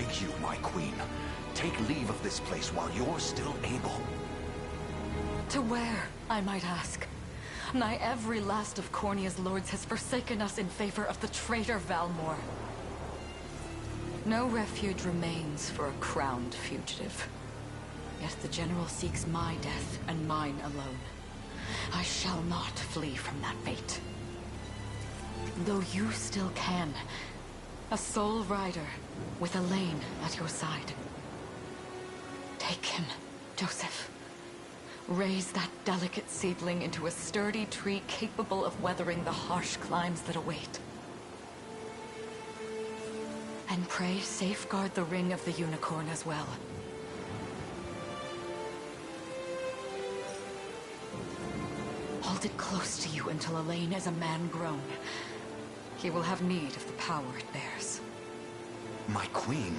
beg you, my queen. Take leave of this place while you're still able. To where, I might ask? Nigh every last of Cornia's lords has forsaken us in favor of the traitor Valmor. No refuge remains for a crowned fugitive. Yet the general seeks my death, and mine alone. I shall not flee from that fate. Though you still can. A sole rider, with Elaine at your side. Take him, Joseph. Raise that delicate seedling into a sturdy tree capable of weathering the harsh climes that await. And pray safeguard the ring of the unicorn as well. Hold it close to you until Elaine is a man grown. He will have need of the power it bears. My queen,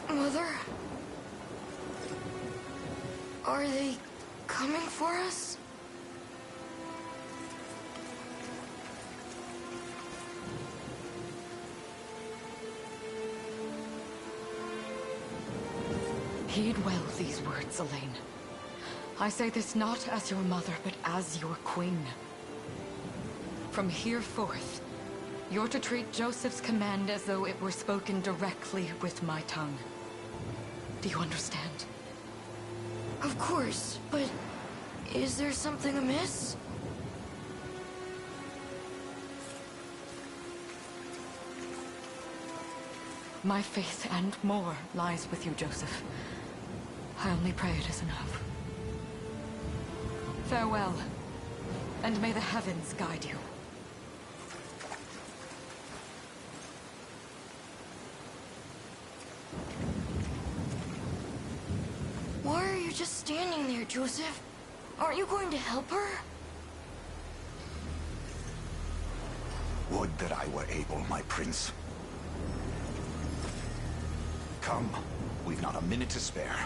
Mother? Are they coming for us? Heed well these words, Elaine. I say this not as your mother, but as your queen. From here forth, you're to treat Joseph's command as though it were spoken directly with my tongue. Do you understand? Of course, but is there something amiss? My faith and more lies with you, Joseph. I only pray it is enough. Farewell, and may the heavens guide you. Why are you just standing there, Joseph? Aren't you going to help her? would that I were able, my prince. Come, we've not a minute to spare.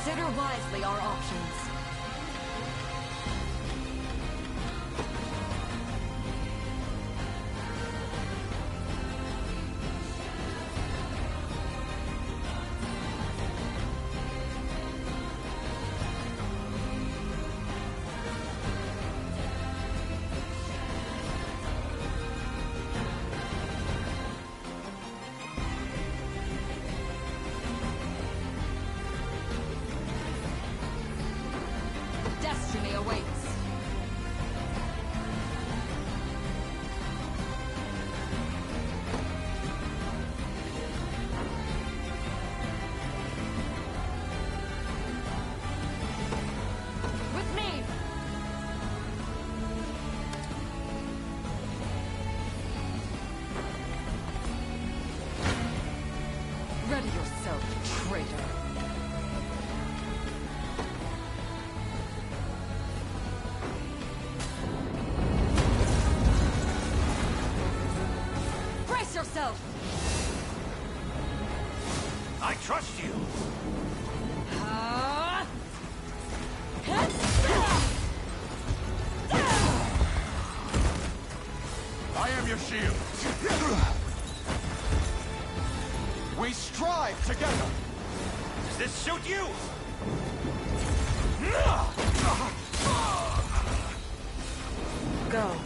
Consider wisely our options. Destiny awaits. With me! Ready yourself, traitor. Yourself. I trust you. I am your shield. We strive together. Does this suit you? Go.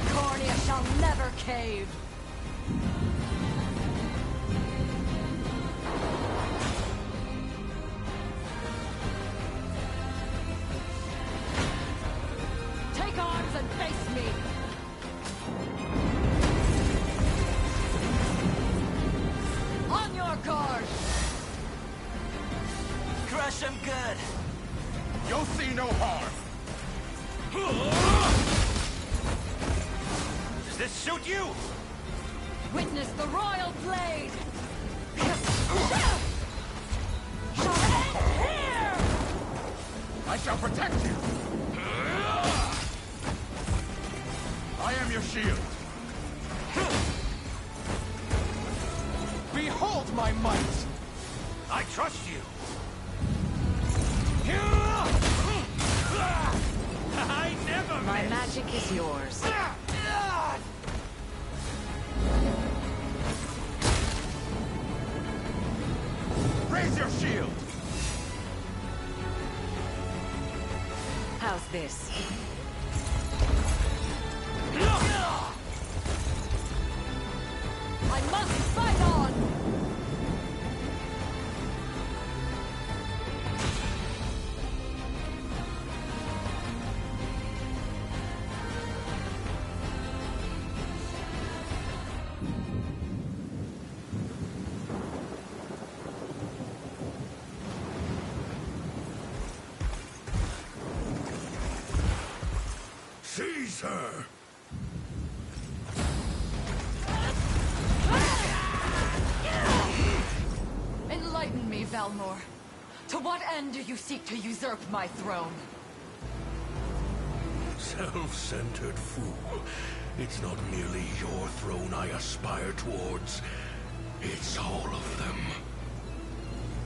Cornia shall never cave. and face me! On your guard! Crush him good. You'll see no harm. Does this suit you? Witness the royal blade! Shall end here! I shall protect you. I am your shield. Behold my might! I trust you. I never My miss. magic is yours. Raise your shield. How's this? I must fight on! Seize her. Enlighten me, Valmor. To what end do you seek to usurp my throne? Self-centered fool. It's not merely your throne I aspire towards. It's all of them.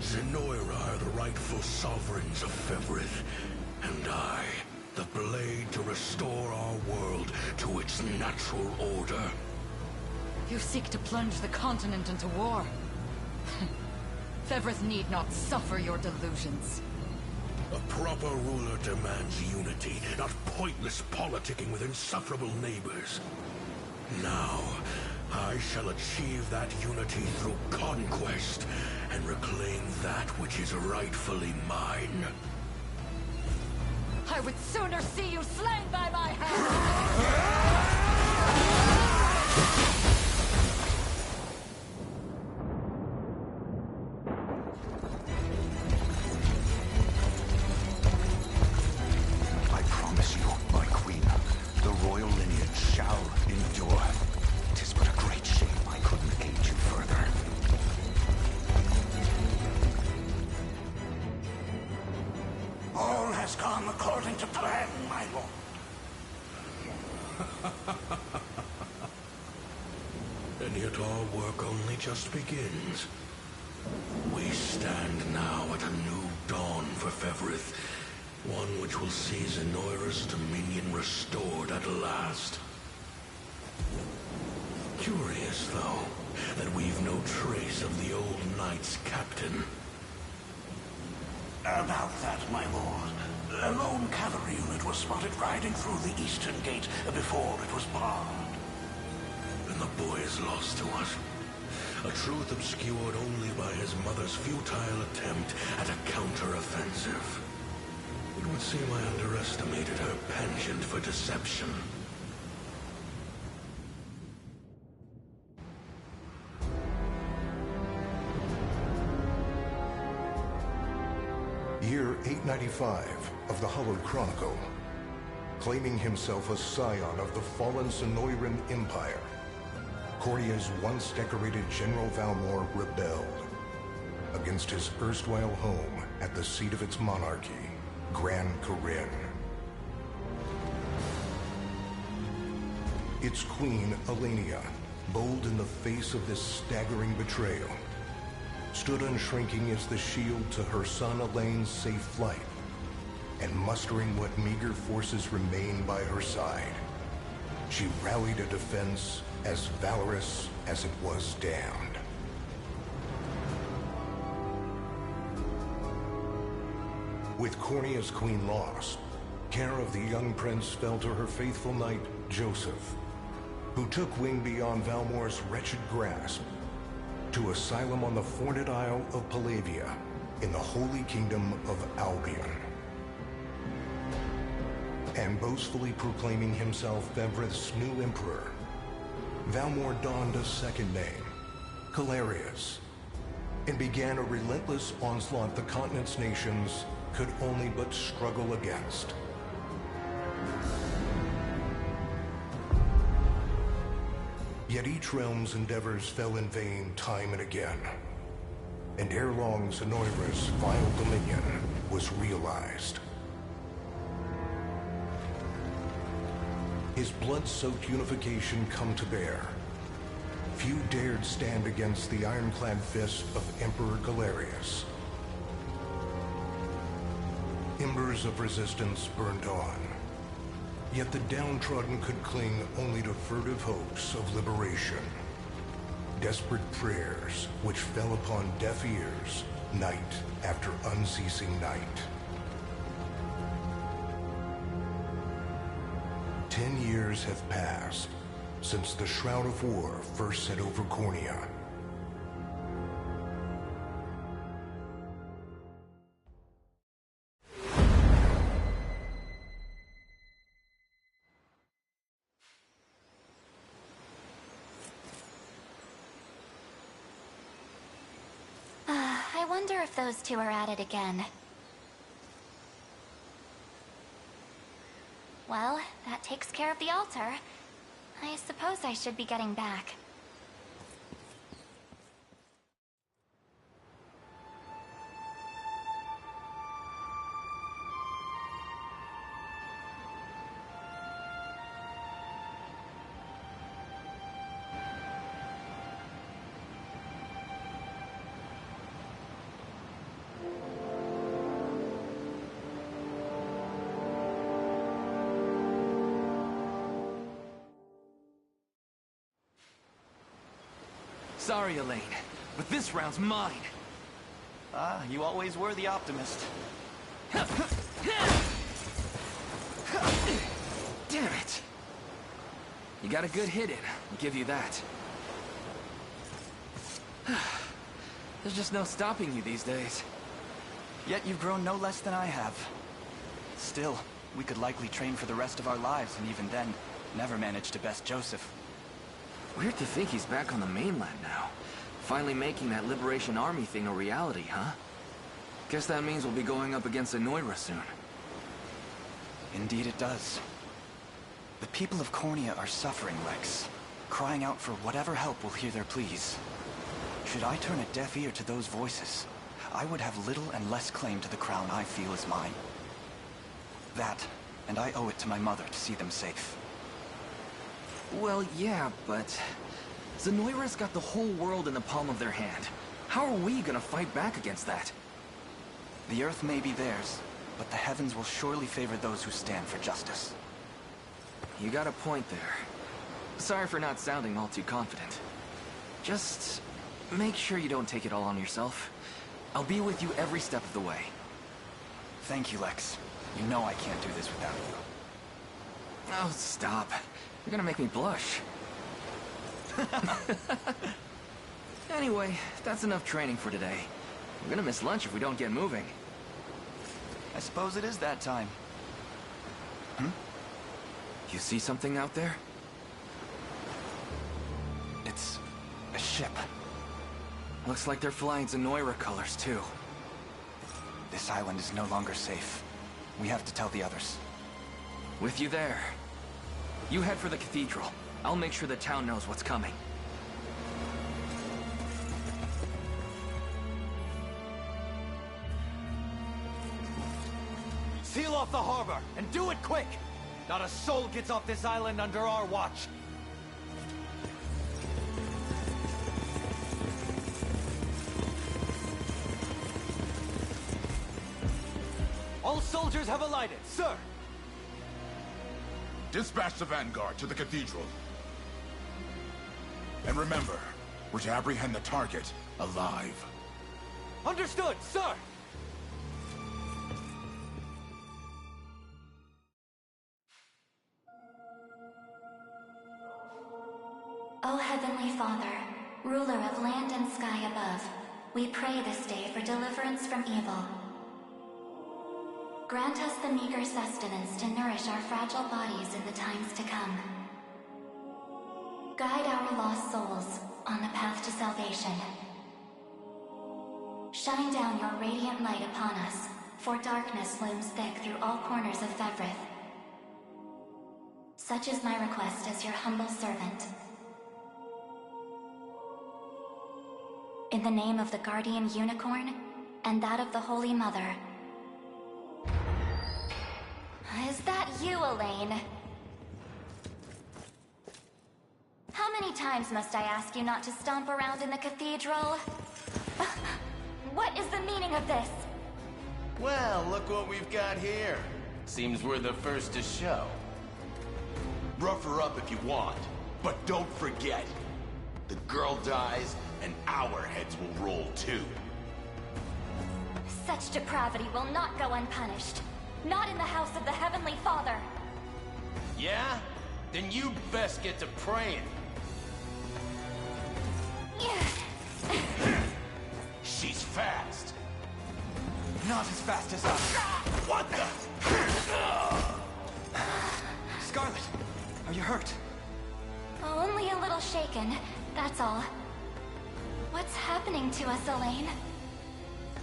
Zenoira are the rightful sovereigns of Fevrith, and I, the blade to restore our world to its natural order. You seek to plunge the continent into war. Fevrith need not suffer your delusions. A proper ruler demands unity, not pointless politicking with insufferable neighbors. Now, I shall achieve that unity through conquest, and reclaim that which is rightfully mine. I would sooner see you slain by my hand! I promise you, my queen, the royal lineage shall endure. 'Tis but a great shame I couldn't aid you further. All has gone according to plan, my lord. And yet our work only just begins. We stand now at a new dawn for Fevrith, one which will see Zenoira's dominion restored at last. Curious, though, that we've no trace of the old knight's captain. About that, my lord. A lone cavalry unit was spotted riding through the eastern gate before it was barred. And the boy is lost to us. A truth obscured only by his mother's futile attempt at a counter-offensive. It would seem I underestimated her penchant for deception. Year 895 of the Hallowed Chronicle. Claiming himself a scion of the fallen Sonoran Empire, Cornia's once decorated General Valmor rebelled against his erstwhile home at the seat of its monarchy, Gran Corinne. Its queen, Elenia, bold in the face of this staggering betrayal, stood unshrinking as the shield to her son Elaine's safe flight, and mustering what meager forces remained by her side, she rallied a defense as valorous as it was damned. With Cornia's queen lost, care of the young prince fell to her faithful knight, Joseph, who took wing beyond Valmor's wretched grasp to asylum on the Forned Isle of Palavia in the Holy Kingdom of Albion. and boastfully proclaiming himself Bevrith's new emperor, Valmor donned a second name, Calarius, and began a relentless onslaught the continent's nations could only but struggle against. Yet each realm's endeavors fell in vain time and again, and ere long Zenoira's vile dominion was realized. His blood-soaked unification come to bear. Few dared stand against the ironclad fist of Emperor Galerius. Embers of resistance burned on, yet the downtrodden could cling only to furtive hopes of liberation. Desperate prayers which fell upon deaf ears night after unceasing night. 10 years have passed since the Shroud of War first set over Cornea. I wonder if those two are at it again. Well, that takes care of the altar. I suppose I should be getting back. Sorry, Elaine, but this round's mine. Ah, you always were the optimist. Damn it! You got a good hit in, I'll give you that. There's just no stopping you these days. Yet you've grown no less than I have. Still, we could likely train for the rest of our lives, and even then, never manage to best Joseph. Weird to think he's back on the mainland now. Finally making that Liberation Army thing a reality, huh? Guess that means we'll be going up against Zenoira soon. Indeed it does. The people of Cornea are suffering, Lex. Crying out for whatever help will hear their pleas. Should I turn a deaf ear to those voices, I would have little and less claim to the crown I feel is mine. That, and I owe it to my mother to see them safe. Well, yeah, but Zenoira's got the whole world in the palm of their hand. How are we gonna fight back against that? The Earth may be theirs, but the heavens will surely favor those who stand for justice. You got a point there. Sorry for not sounding all too confident. Just make sure you don't take it all on yourself. I'll be with you every step of the way. Thank you, Lex. You know I can't do this without you. Oh, stop. You're gonna make me blush. Anyway, that's enough training for today. I'm gonna miss lunch if we don't get moving. I suppose it is that time. You see something out there? It's a ship. Looks like they're flying Zenoira colors, too. This island is no longer safe. We have to tell the others. With you there. You head for the cathedral. I'll make sure the town knows what's coming. Seal off the harbor, and do it quick! Not a soul gets off this island under our watch. All soldiers have alighted, sir! Dispatch the vanguard to the cathedral. And remember, we're to apprehend the target alive. Understood, sir! O Heavenly Father, ruler of land and sky above, we pray this day for deliverance from evil. Grant us the meager sustenance to nourish our fragile bodies in the times to come. Guide our lost souls on the path to salvation. Shine down your radiant light upon us, for darkness looms thick through all corners of Fevrith. Such is my request as your humble servant. In the name of the Guardian Unicorn, and that of the Holy Mother. Is that you, Elaine? How many times must I ask you not to stomp around in the cathedral? What is the meaning of this? Well, look what we've got here. Seems we're the first to show. Rough her up if you want, but don't forget. The girl dies, and our heads will roll too. Such depravity will not go unpunished. Not in the house of the Heavenly Father. Yeah? Then you best get to praying. She's fast. Not as fast as us. What the? Scarlet, are you hurt? Only a little shaken, that's all. What's happening to us, Elaine?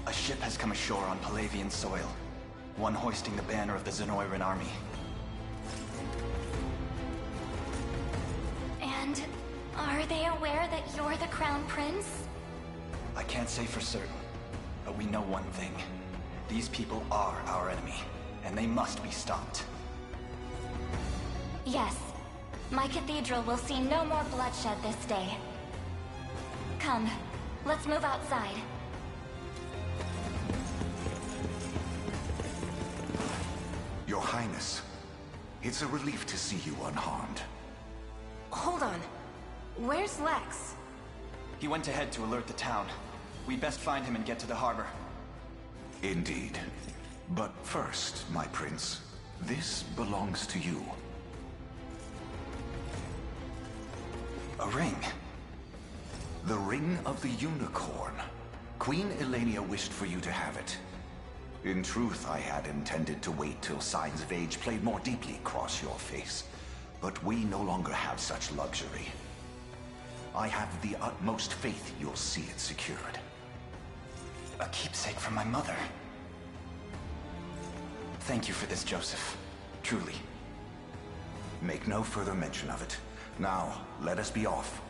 A ship has come ashore on Palavian soil. One hoisting the banner of the Zenoiran army. And are they aware that you're the Crown Prince? I can't say for certain, but we know one thing. These people are our enemy, and they must be stopped. Yes. My cathedral will see no more bloodshed this day. Come, let's move outside. Your Highness, it's a relief to see you unharmed. Hold on. Where's Lex? He went ahead to alert the town. We'd best find him and get to the harbor. Indeed. But first, my prince, this belongs to you. A ring? The Ring of the Unicorn. Queen Elenia wished for you to have it. In truth, I had intended to wait till signs of age played more deeply across your face. But we no longer have such luxury. I have the utmost faith you'll see it secured. A keepsake from my mother. Thank you for this, Joseph. Truly. Make no further mention of it. Now, let us be off.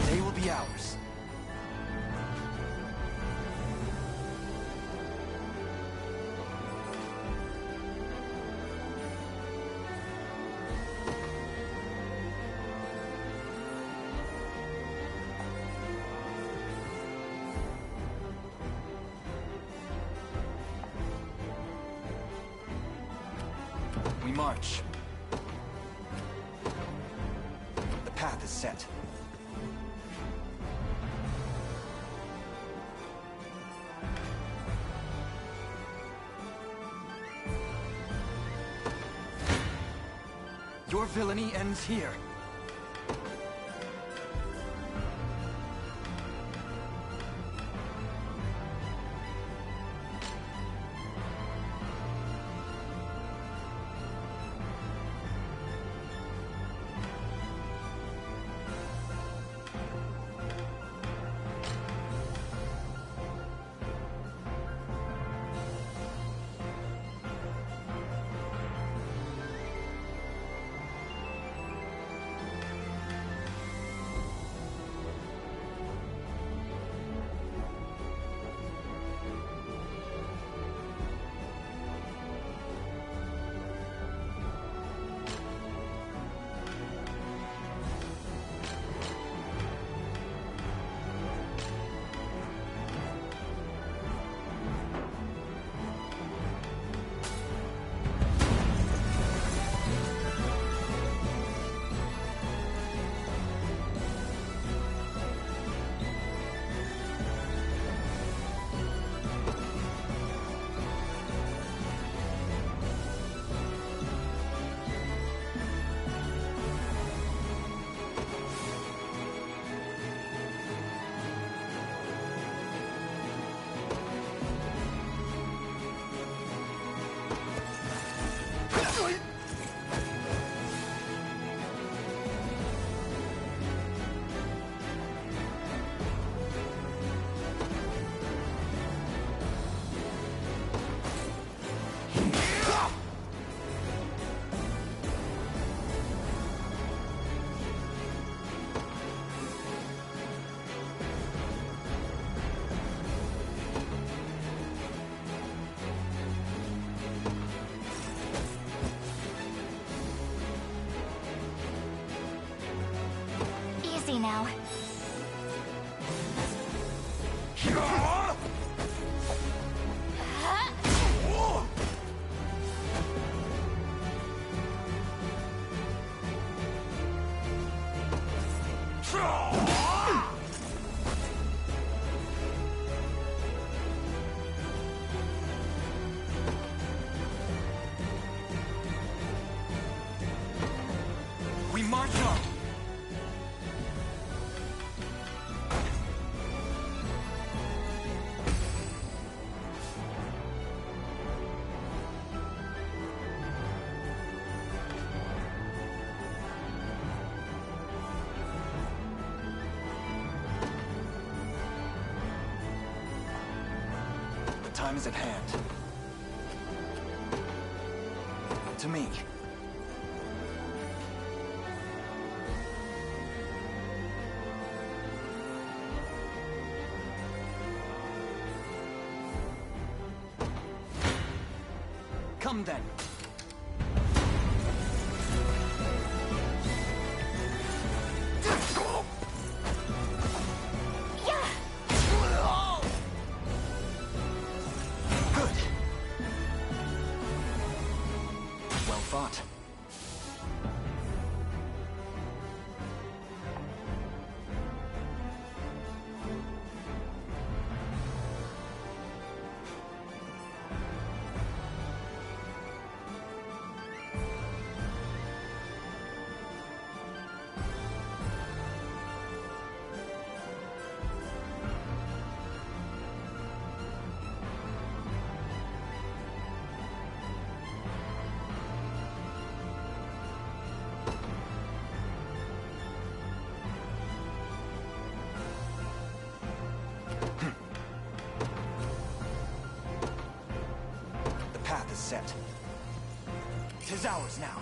They will be ours. We march. The path is set. Your villainy ends here. easy now. We march on! The time is at hand. To me. Come then. Good. Well fought. The path is set. 'Tis ours now.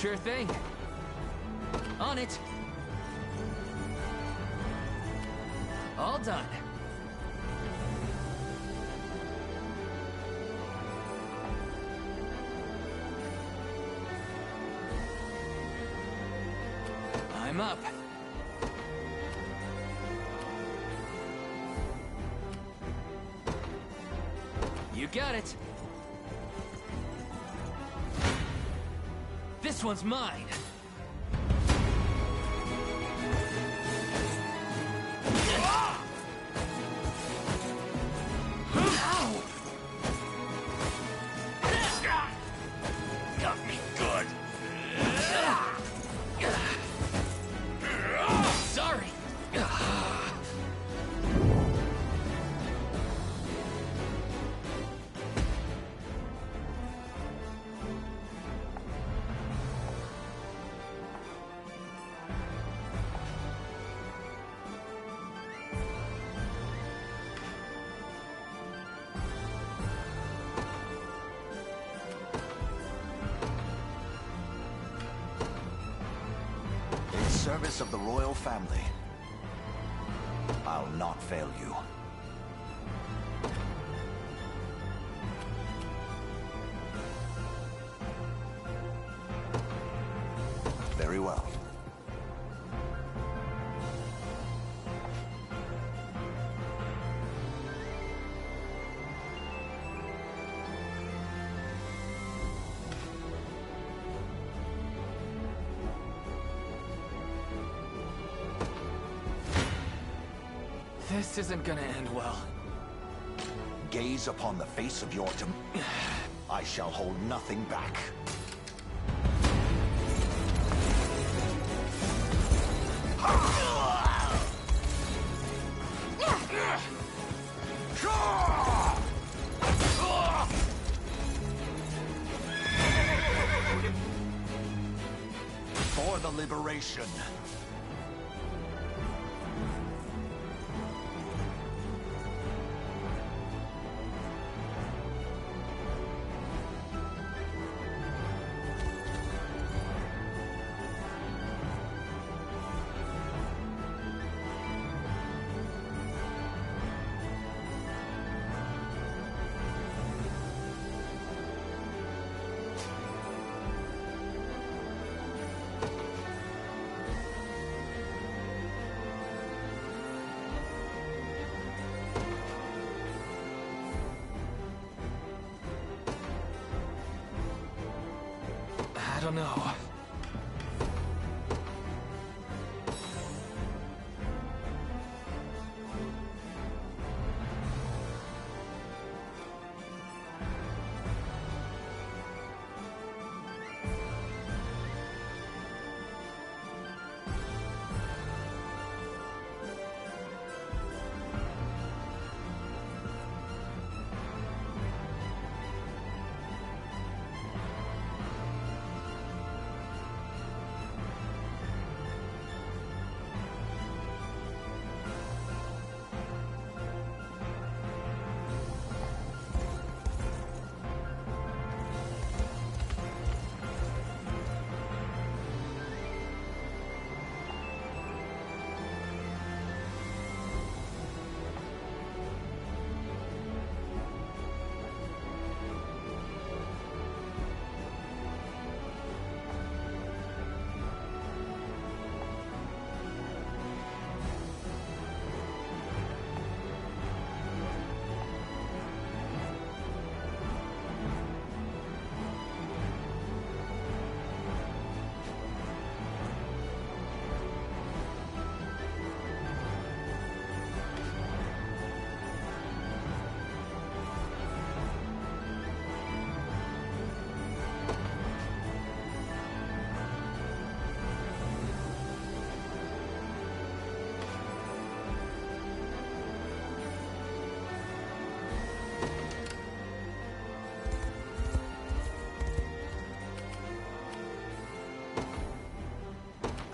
Sure thing. On it. All done. I'm up. You got it. This one's mine. Got me good. Sorry. In service of the royal family, I'll not fail you. Very well. This isn't gonna end well. Gaze upon the face of your I shall hold nothing back. liberation. I don't know.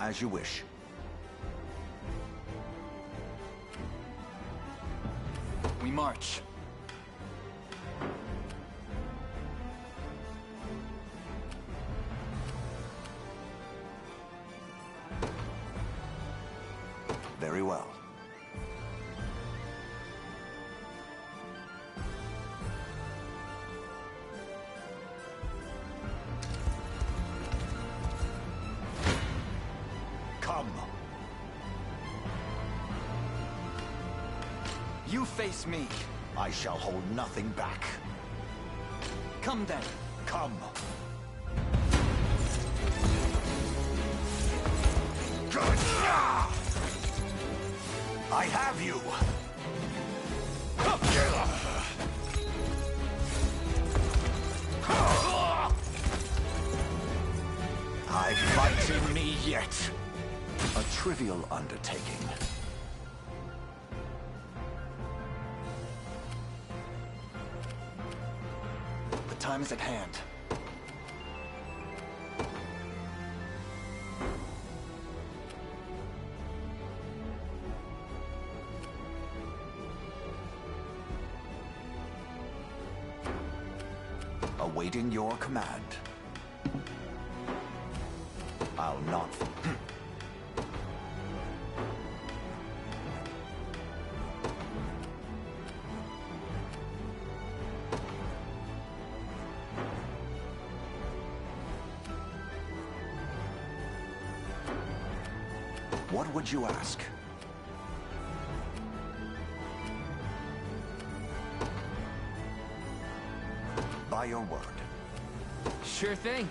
As you wish. We march. Very well. Come. You face me. I shall hold nothing back. Come then. Come. Good. I have you. I fight in me yet. A trivial undertaking. The time is at hand. Awaiting your command. I'll not... What would you ask? By your word. Sure thing.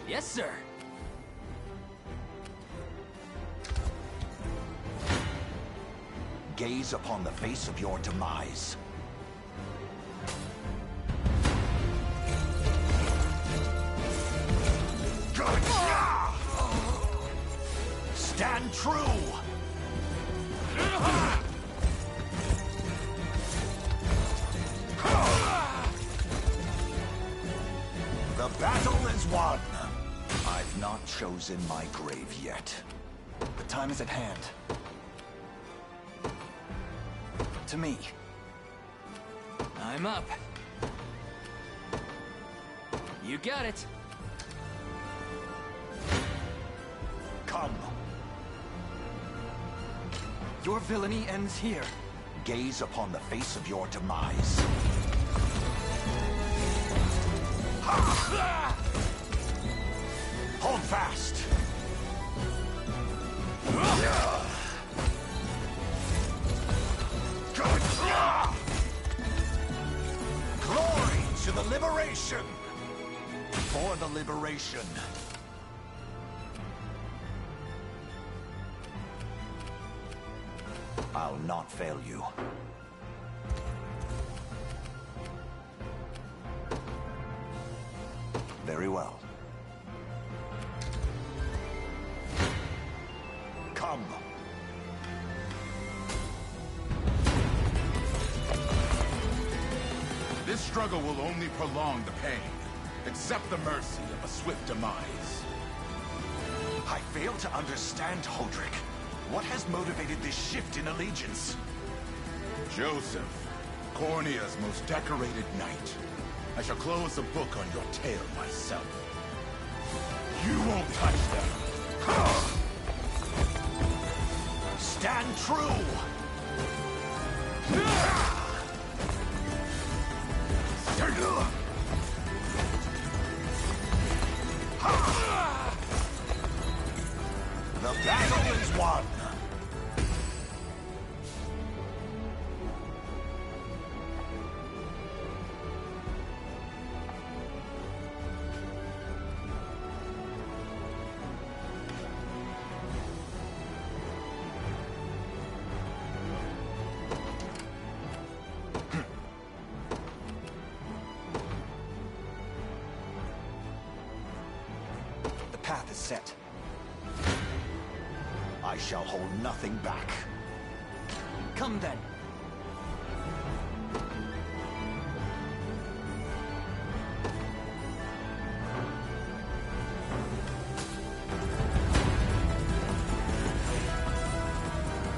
Yes, sir. Gaze upon the face of your demise. Good. Stand true! The battle is won. I've not chosen my grave yet. The time is at hand. To me. I'm up. You got it. Come. Your villainy ends here. Gaze upon the face of your demise. Hold fast. Glory to the liberation. For the liberation. I'll not fail you. Very well. Come. This struggle will only prolong the pain. Accept the mercy of a swift demise. I fail to understand, Hodrick. What has motivated this shift in allegiance? Joseph, Cornea's most decorated knight. I shall close the book on your tale myself. You won't touch them. Stand true! The battle is won! The path is set. I shall hold nothing back. Come then.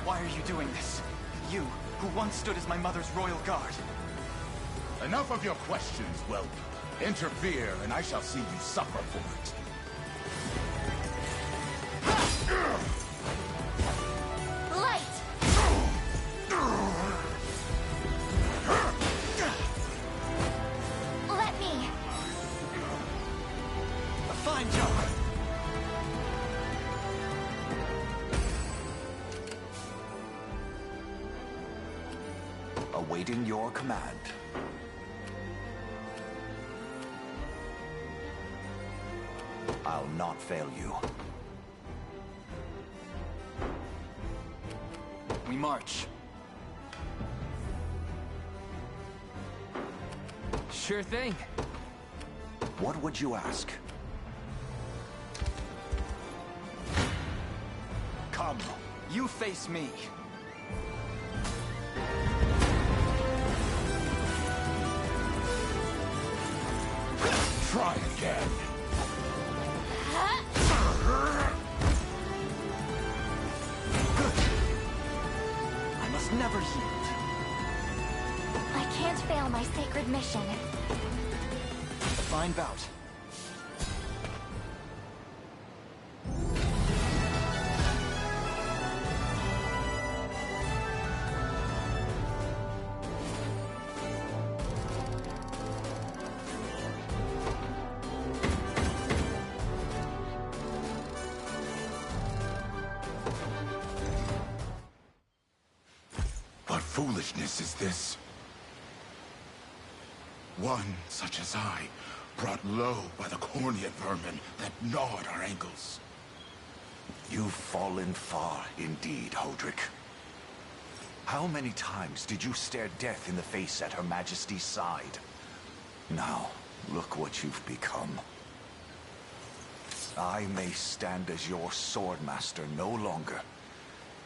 Why are you doing this? You, who once stood as my mother's royal guard. Enough of your questions, whelp. Interfere, and I shall see you suffer for it. Light! Let me! A fine job! Awaiting your command. I'll not fail you. We march. Sure thing. What would you ask? Come. You face me. Try again. I must never yield. I can't fail my sacred mission. A fine bout. What foolishness is this? One such as I, brought low by the Cornea vermin that gnawed our ankles. You've fallen far indeed, Hodrick. How many times did you stare death in the face at Her Majesty's side? Now, look what you've become. I may stand as your swordmaster no longer,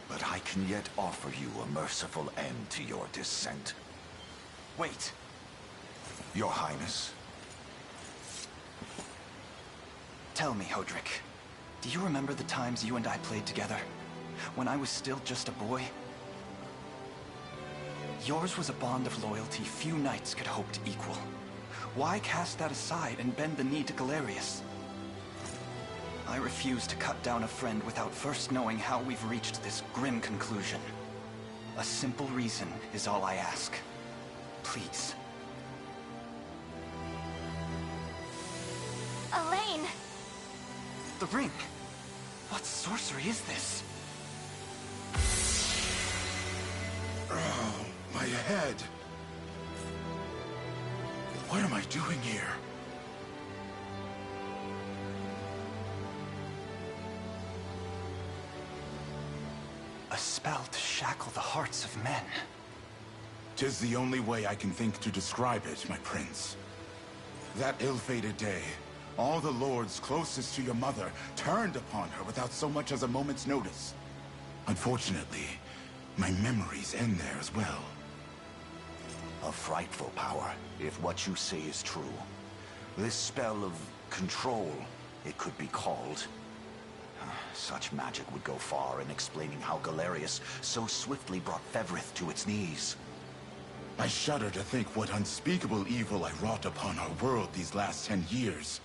but I can yet offer you a merciful end to your descent. Wait. Your Highness. Tell me, Hodrick, do you remember the times you and I played together? When I was still just a boy? Yours was a bond of loyalty few knights could hope to equal. Why cast that aside and bend the knee to Galerius? I refuse to cut down a friend without first knowing how we've reached this grim conclusion. A simple reason is all I ask. Please. Elaine! The ring! What sorcery is this? Oh, my head. What am I doing here? A spell to shackle the hearts of men. 'Tis the only way I can think to describe it, my prince. That ill-fated day, all the lords closest to your mother turned upon her without so much as a moment's notice. Unfortunately, my memories end there as well. A frightful power, if what you say is true. This spell of control, it could be called. Such magic would go far in explaining how Galerius so swiftly brought Fevrith to its knees. I shudder to think what unspeakable evil I wrought upon our world these last 10 years.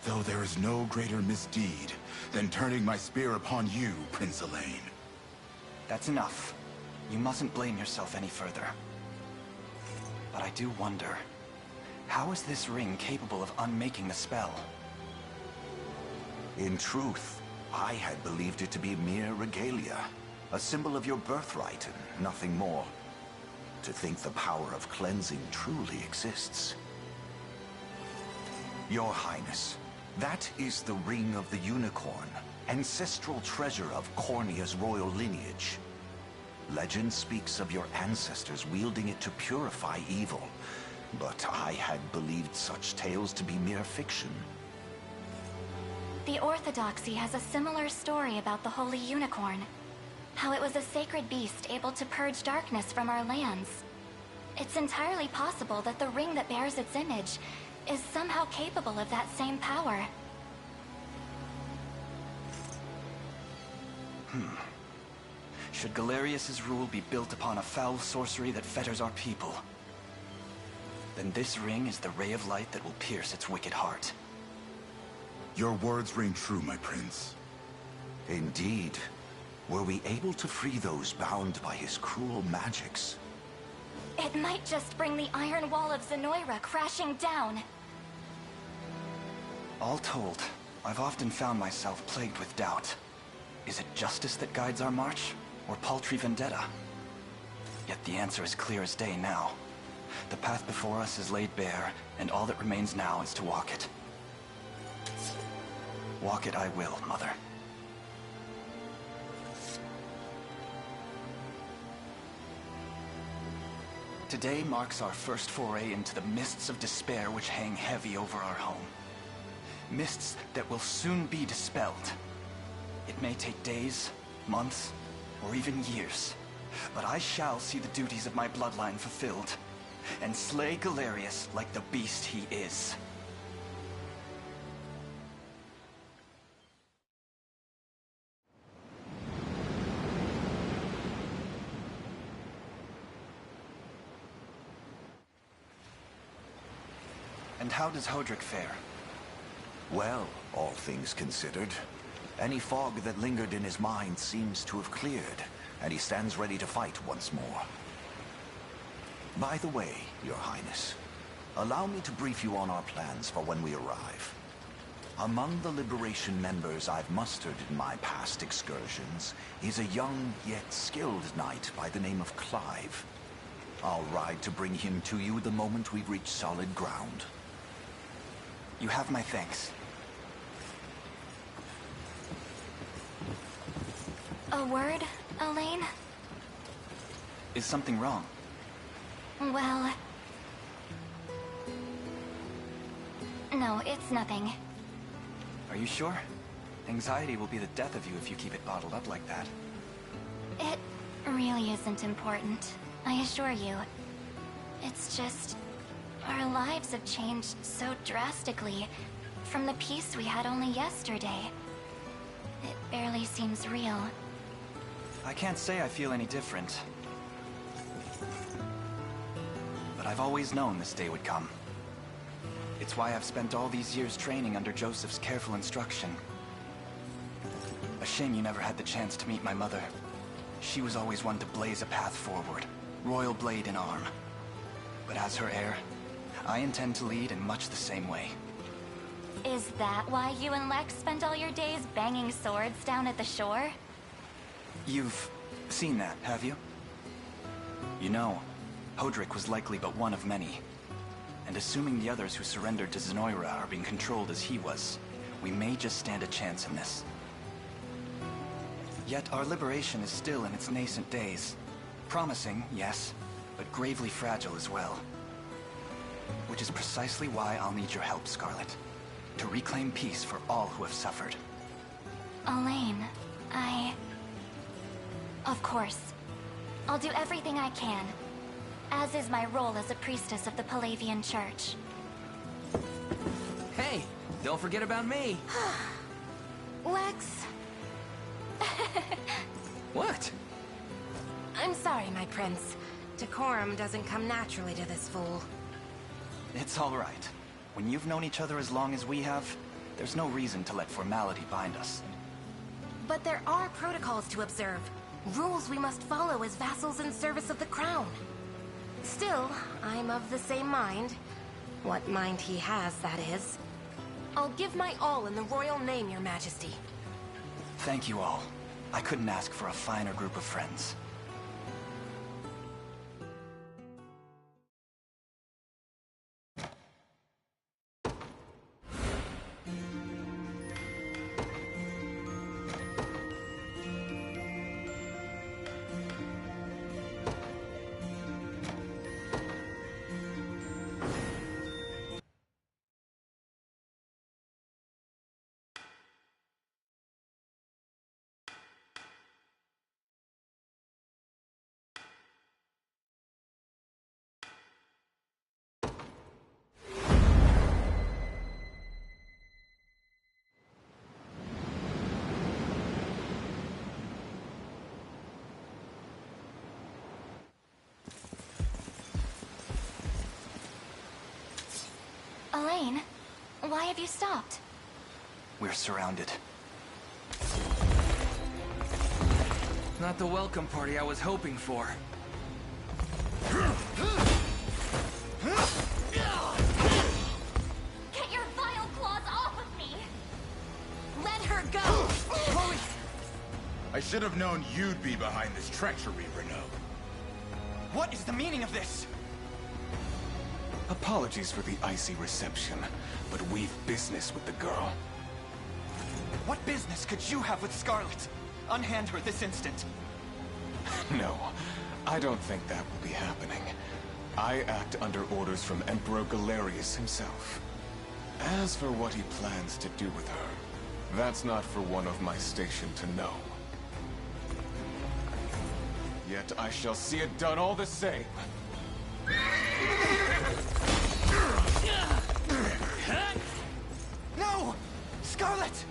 Though there is no greater misdeed than turning my spear upon you, Prince Elaine. That's enough. You mustn't blame yourself any further. But I do wonder, how is this ring capable of unmaking the spell? In truth, I had believed it to be mere regalia, a symbol of your birthright and nothing more. To think the power of cleansing truly exists. Your Highness, that is the Ring of the Unicorn, ancestral treasure of Cornia's royal lineage. Legend speaks of your ancestors wielding it to purify evil, but I had believed such tales to be mere fiction. The Orthodoxy has a similar story about the Holy Unicorn. How it was a sacred beast able to purge darkness from our lands. It's entirely possible that the ring that bears its image is somehow capable of that same power. Should Galerius's rule be built upon a foul sorcery that fetters our people, then this ring is the ray of light that will pierce its wicked heart. Your words ring true, my prince. Indeed. Were we able to free those bound by his cruel magics? It might just bring the iron wall of Zenoira crashing down. All told, I've often found myself plagued with doubt. Is it justice that guides our march, or paltry vendetta? Yet the answer is clear as day now. The path before us is laid bare, and all that remains now is to walk it. Walk it I will, Mother. Today marks our first foray into the mists of despair which hang heavy over our home. Mists that will soon be dispelled. It may take days, months, or even years, but I shall see the duties of my bloodline fulfilled, and slay Galerius like the beast he is. And how does Hodrick fare? Well, all things considered. Any fog that lingered in his mind seems to have cleared, and he stands ready to fight once more. By the way, Your Highness, allow me to brief you on our plans for when we arrive. Among the Liberation members I've mustered in my past excursions is a young yet skilled knight by the name of Clive. I'll ride to bring him to you the moment we reach solid ground. You have my thanks. A word, Elaine? Is something wrong? Well... No, it's nothing. Are you sure? Anxiety will be the death of you if you keep it bottled up like that. It really isn't important, I assure you. It's just... our lives have changed so drastically, from the peace we had only yesterday. It barely seems real. I can't say I feel any different. But I've always known this day would come. It's why I've spent all these years training under Joseph's careful instruction. A shame you never had the chance to meet my mother. She was always one to blaze a path forward, royal blade in arm. But as her heir, I intend to lead in much the same way. Is that why you and Lex spent all your days banging swords down at the shore? You've seen that, have you? You know, Hodrick was likely but one of many. And assuming the others who surrendered to Zenoira are being controlled as he was, we may just stand a chance in this. Yet our liberation is still in its nascent days. Promising, yes, but gravely fragile as well. Which is precisely why I'll need your help, Scarlet. To reclaim peace for all who have suffered. Elaine, Of course. I'll do everything I can. As is my role as a priestess of the Palavian Church. Hey, don't forget about me. Lex. What? I'm sorry, my prince. Decorum doesn't come naturally to this fool. It's all right. When you've known each other as long as we have, there's no reason to let formality bind us. But there are protocols to observe. Rules we must follow as vassals in service of the crown. Still, I'm of the same mind. What mind he has, that is. I'll give my all in the royal name, your majesty. Thank you all. I couldn't ask for a finer group of friends. Elaine, why have you stopped? We're surrounded. Not the welcome party I was hoping for. Get your vile claws off of me! Let her go! Chloe! I should have known you'd be behind this treachery, Renault. What is the meaning of this? Apologies for the icy reception, but we've business with the girl. What business could you have with Scarlet? Unhand her this instant. No, I don't think that will be happening. I act under orders from Emperor Galerius himself. As for what he plans to do with her, that's not for one of my station to know. Yet I shall see it done all the same. No! Scarlet!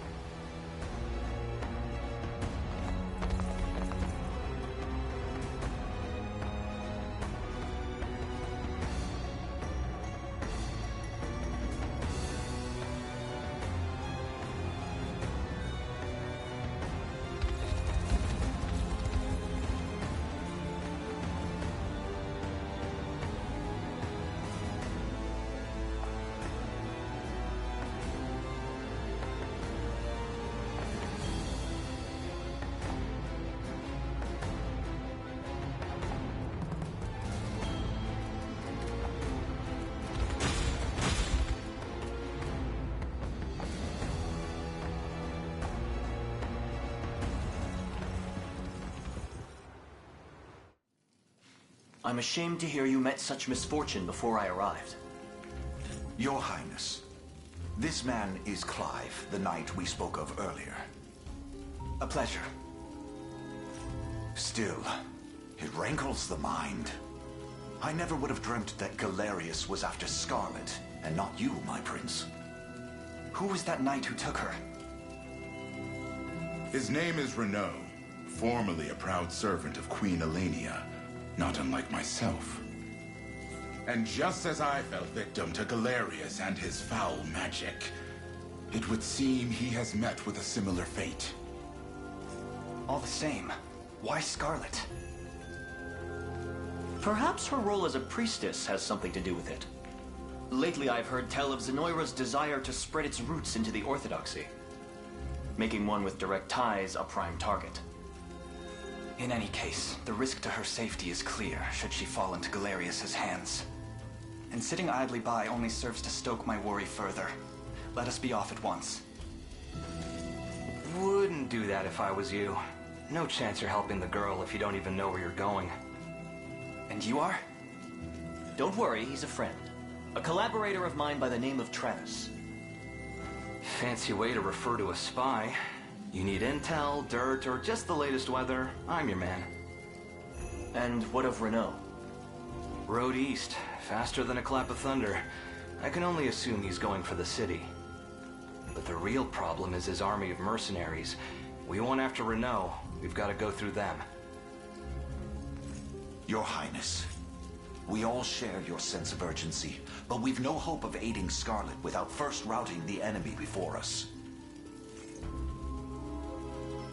I'm ashamed to hear you met such misfortune before I arrived. Your Highness, this man is Clive, the knight we spoke of earlier. A pleasure. Still, it rankles the mind. I never would have dreamt that Galerius was after Scarlet, and not you, my prince. Who was that knight who took her? His name is Renaud, formerly a proud servant of Queen Elenia, not unlike myself. And just as I fell victim to Galerius and his foul magic, it would seem he has met with a similar fate. All the same, why Scarlet? Perhaps her role as a priestess has something to do with it. Lately I've heard tell of Zenoira's desire to spread its roots into the Orthodoxy, making one with direct ties a prime target. In any case, the risk to her safety is clear should she fall into Galerius's hands. And sitting idly by only serves to stoke my worry further. Let us be off at once. Wouldn't do that if I was you. No chance you're helping the girl if you don't even know where you're going. And you are? Don't worry, he's a friend. A collaborator of mine by the name of Travis. Fancy way to refer to a spy. You need intel, dirt, or just the latest weather, I'm your man. And what of Renaud? Road east, faster than a clap of thunder. I can only assume he's going for the city. But the real problem is his army of mercenaries. We want after Renaud, we've got to go through them. Your Highness, we all share your sense of urgency, but we've no hope of aiding Scarlet without first routing the enemy before us.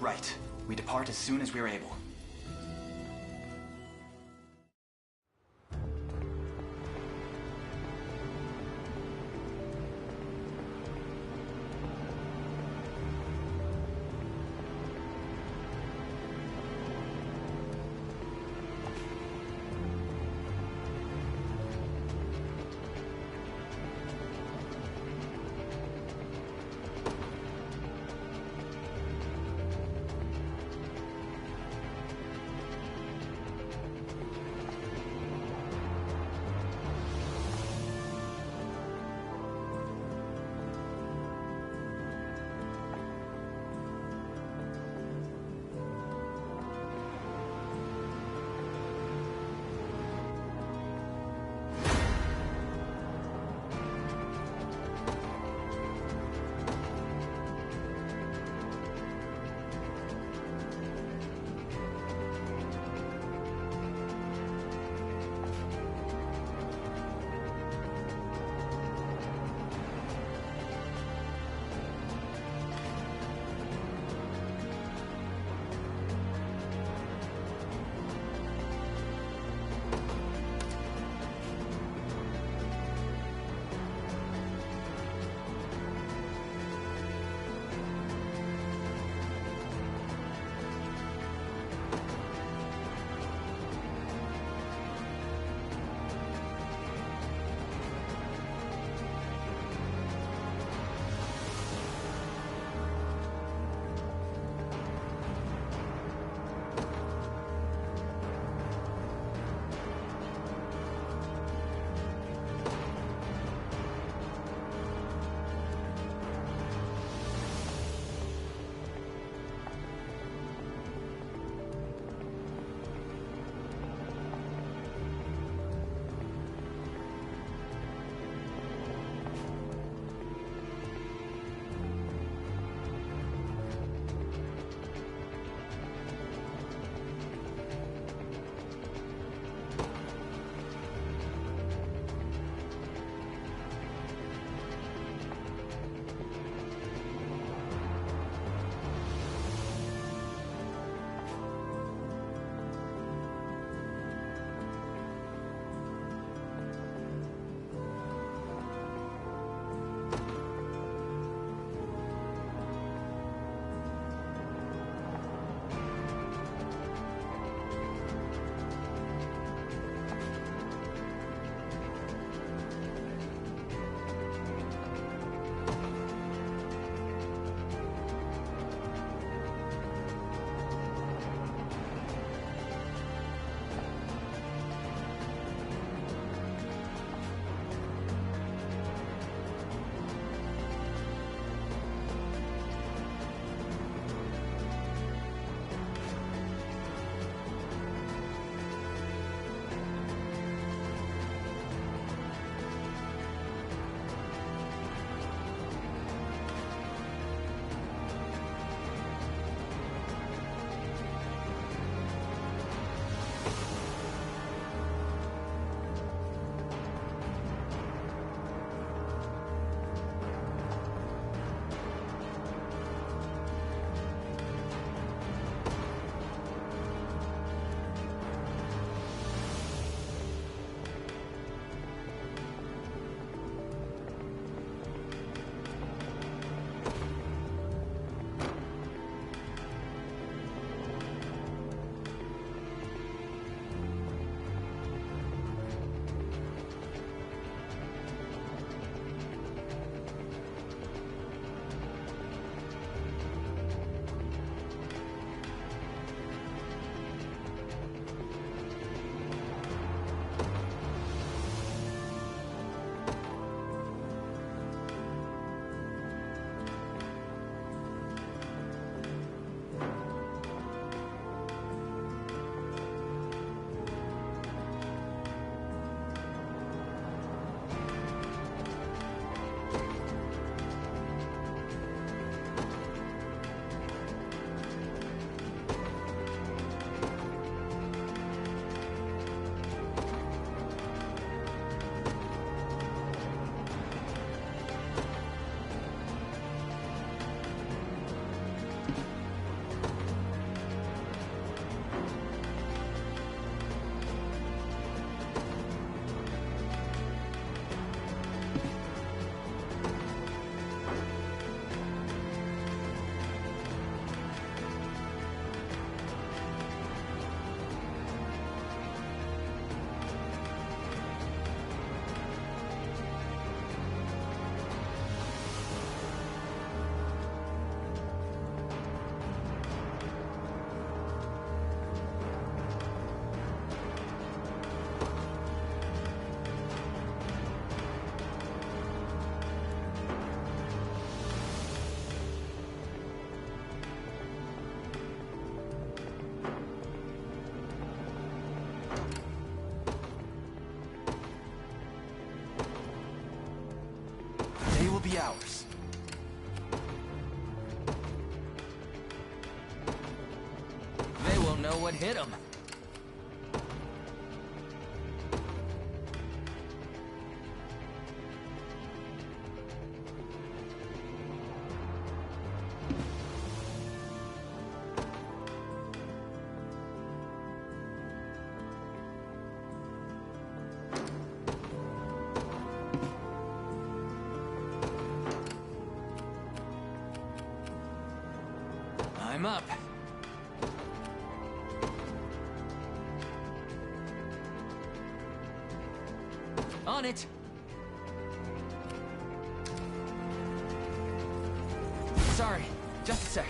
Right. We depart as soon as we're able. be ours. They won't know what hit them. I'm up. On it. Sorry, just a sec.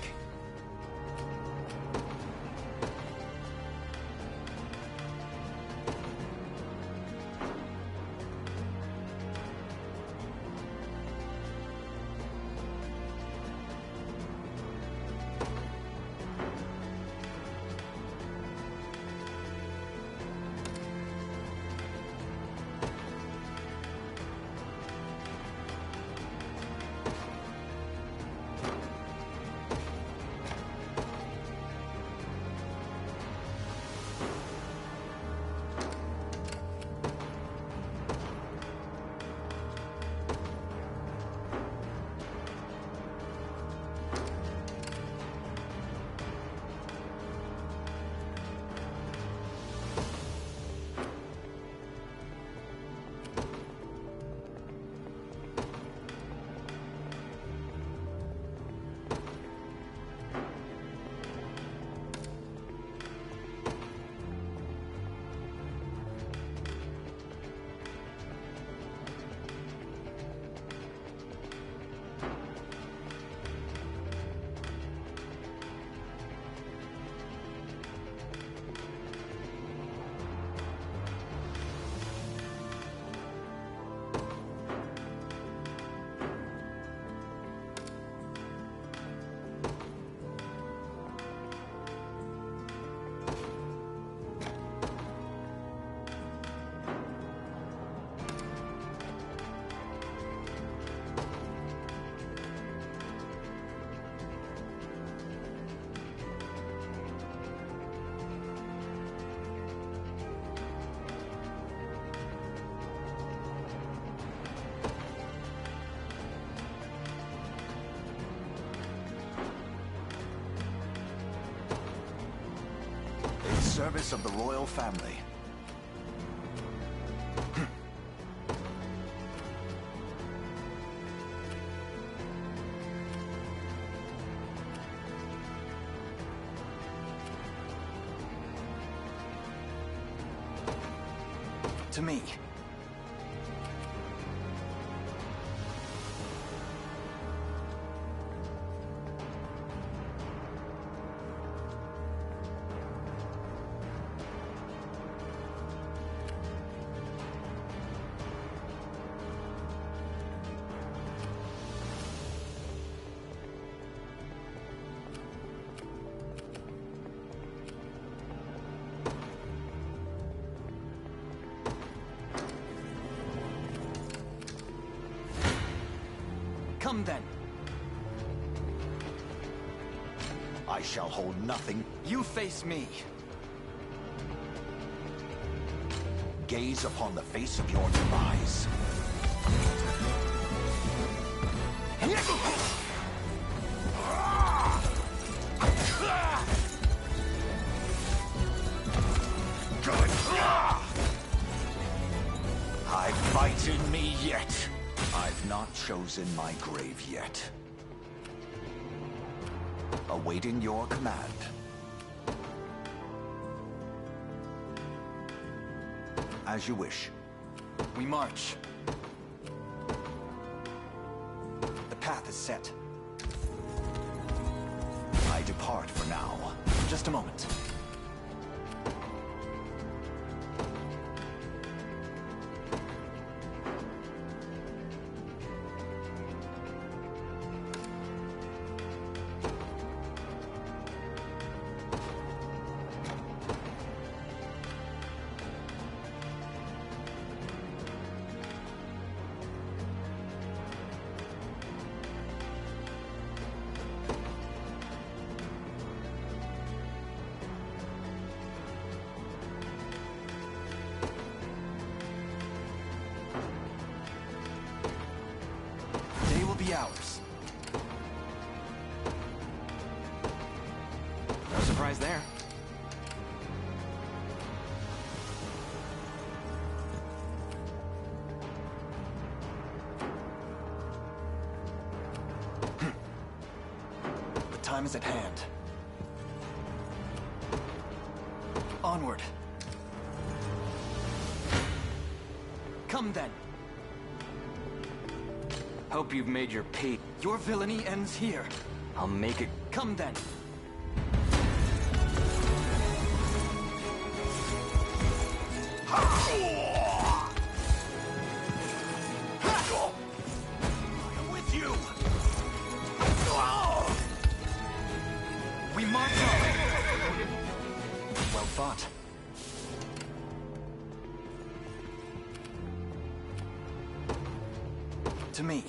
Service of the royal family. To me. Come then. I shall hold nothing. You face me. Gaze upon the face of your demise. I fight in me yet. I've not chosen my grave yet. Awaiting your command. As you wish. We march. The path is set. I depart for now. Just a moment. time is at hand. Onward. Come then. Hope you've made your peace. Your villainy ends here. I'll make it. Come then. I'm with you. We march on. Well fought. To me.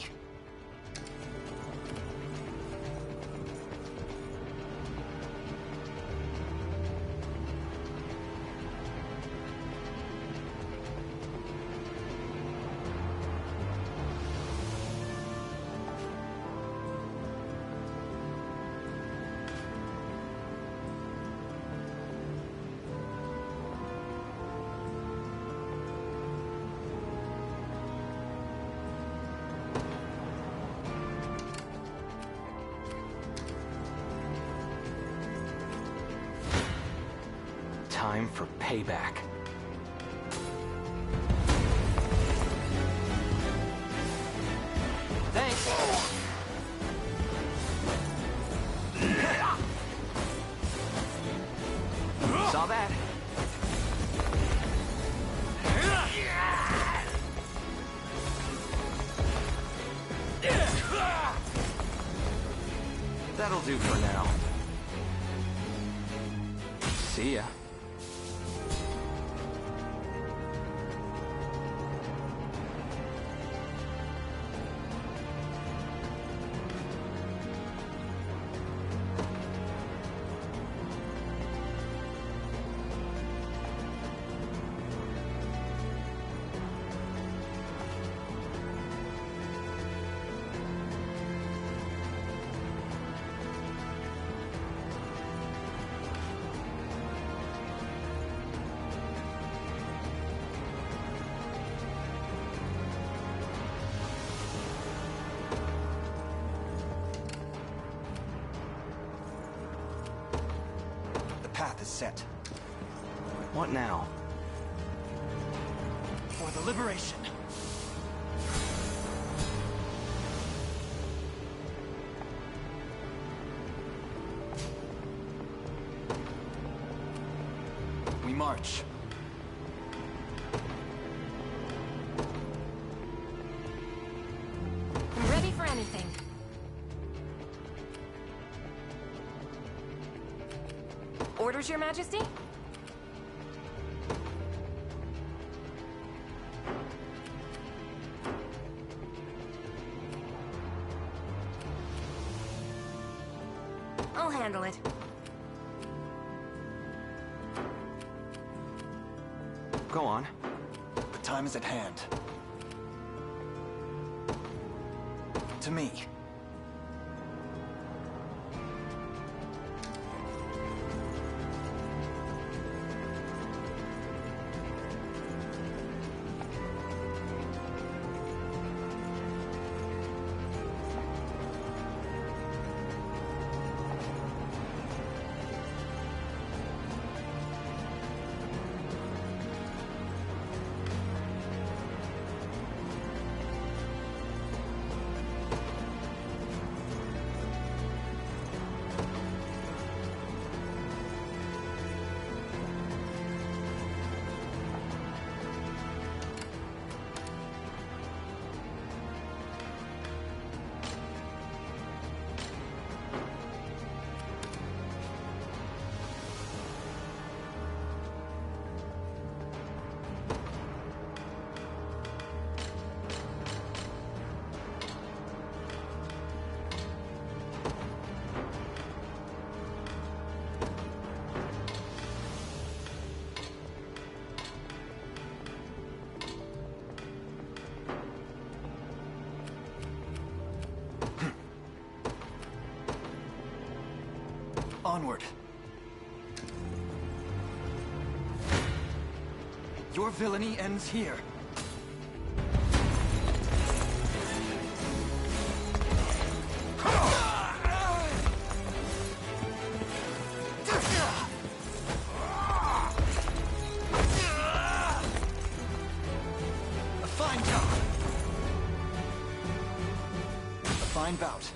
Time for payback. Thanks. Saw that? That'll do for now. See ya. Path is set. What now? For the liberation. We march. I'm ready for anything. Orders, Your Majesty? I'll handle it. Go on. The time is at hand. To me. Onward. Your villainy ends here. fine bout.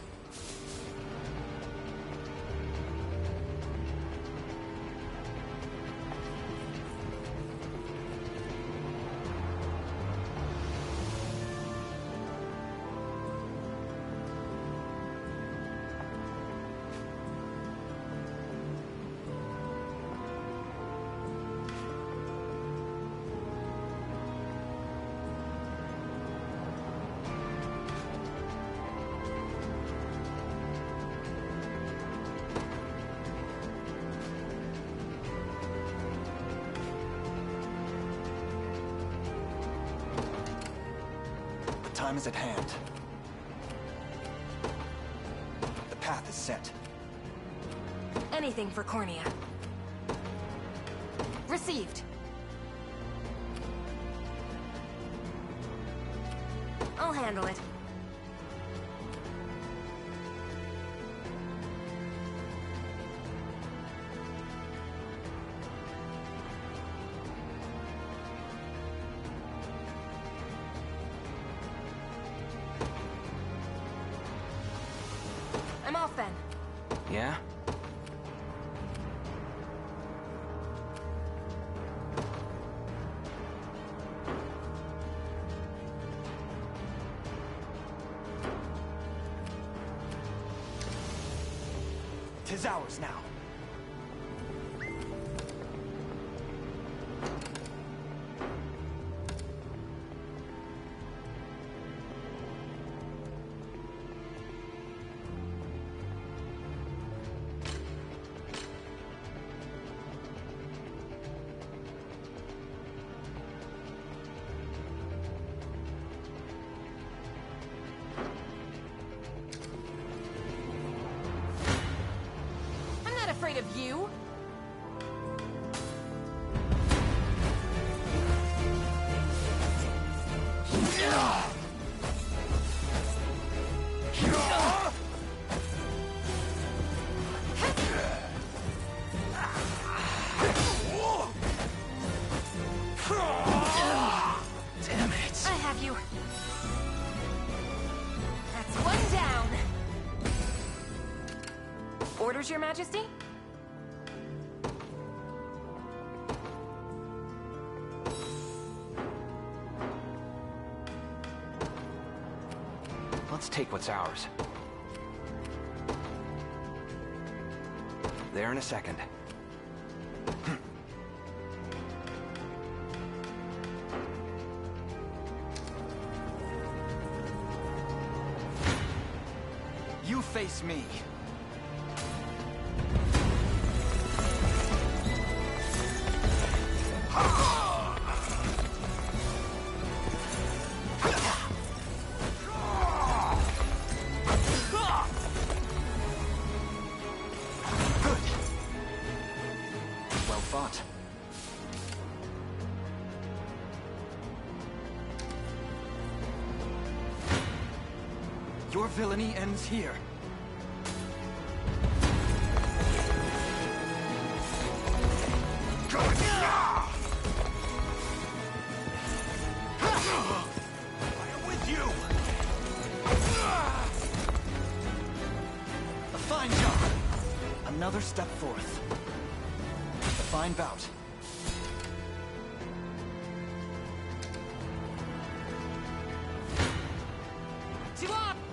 Time is at hand. The path is set. Anything for Cornea. Received. I'll handle it. I'm off then. Yeah? Tis ours now. Afraid of you? Damn it. I have you. That's one down. Orders, Your Majesty? Let's take what's ours. There in a second. You face me. Your villainy ends here. I'm with you! A fine job. Another step forth. A fine bout.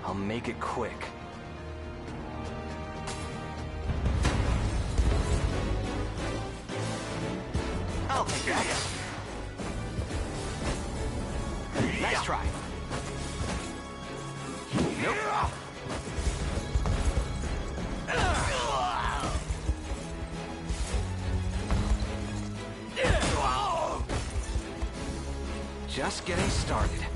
I'll make it quick. I'll take that. Nice try. Nope. Just getting started.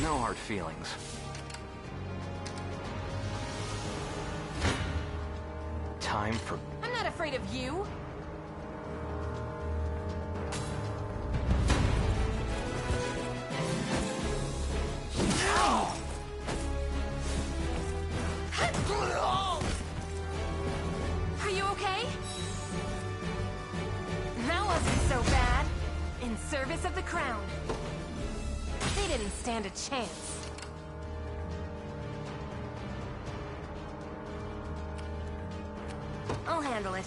No hard feelings. Time for... I'm not afraid of you. Are you okay? That wasn't so bad. In service of the crown. They didn't stand a chance. I'll handle it.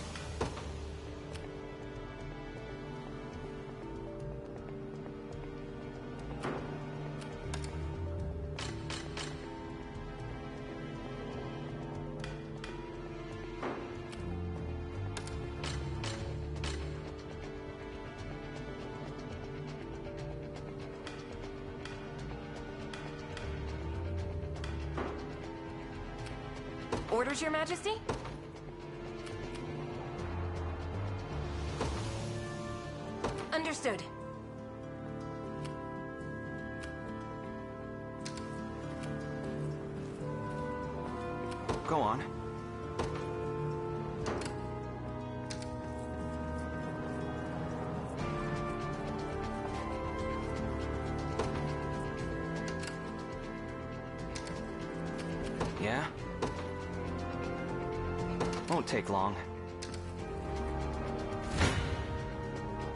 Orders, Your Majesty? Understood. Go on. Yeah? Won't take long.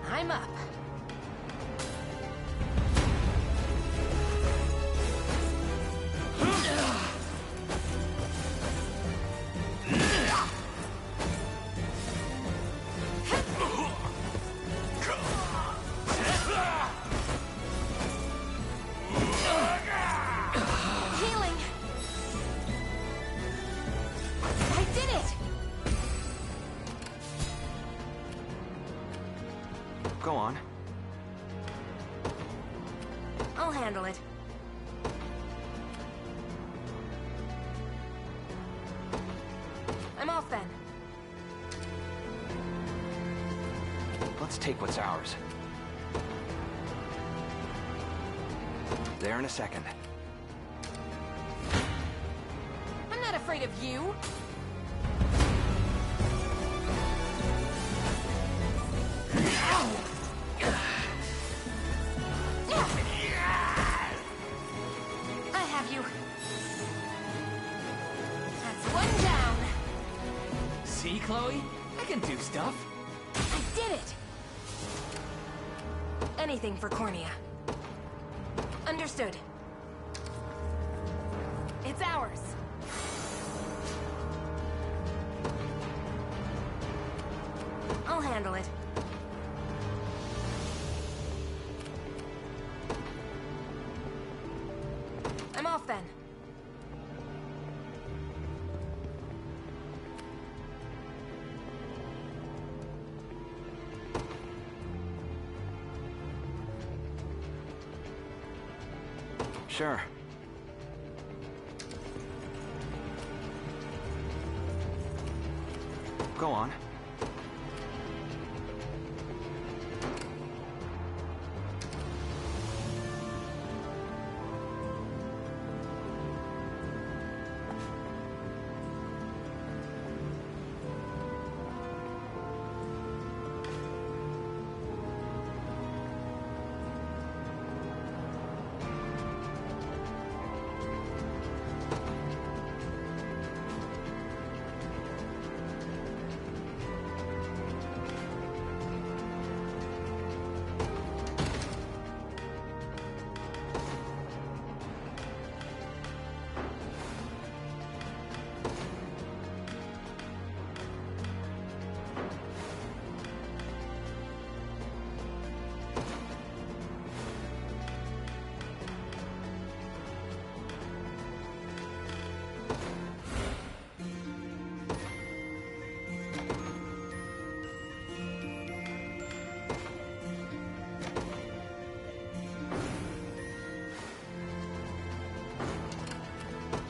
I'm up. Healing. I did it. Go on. I'll handle it. I'm off then. Let's take what's ours. There in a second. I'm not afraid of you. I have you. That's one down. See, Chloe? I can do stuff. I did it. Anything for Cornea. Understood. It's ours. I'll handle it. I'm off then. Sure. Go on.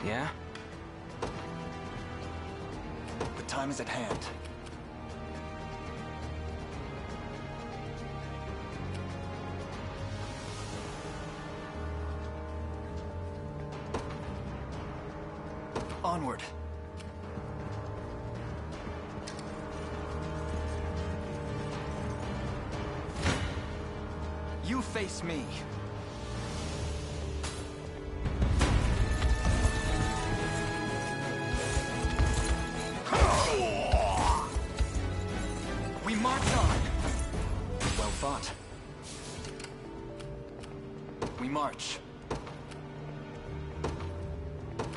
Yeah? The time is at hand. Onward. You face me. We march on. Well fought. We march.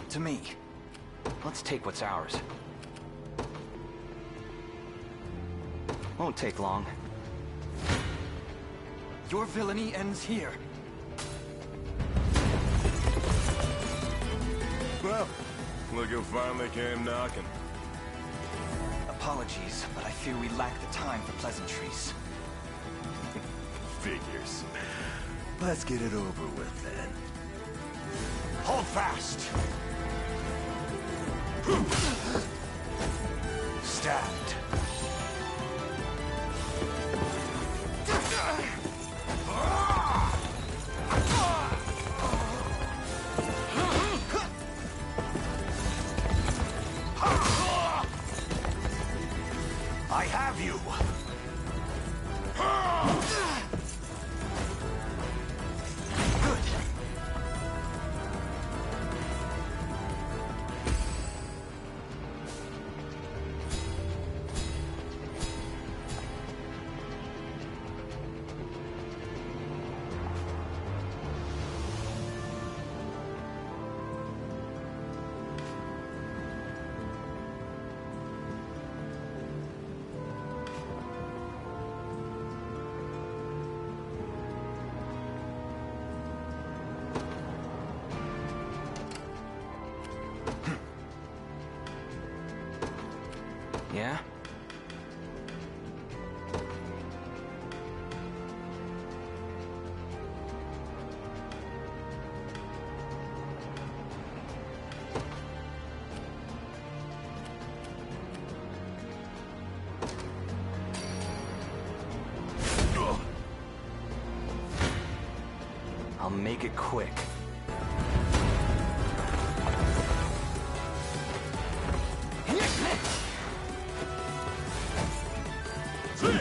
To me. Let's take what's ours. Won't take long. Your villainy ends here. Well, look who finally came knocking. Apologies, but I fear we lack the time for pleasantries. Figures. Let's get it over with, then. Hold fast! Stabbed. I have you! Yeah? I'll make it quick.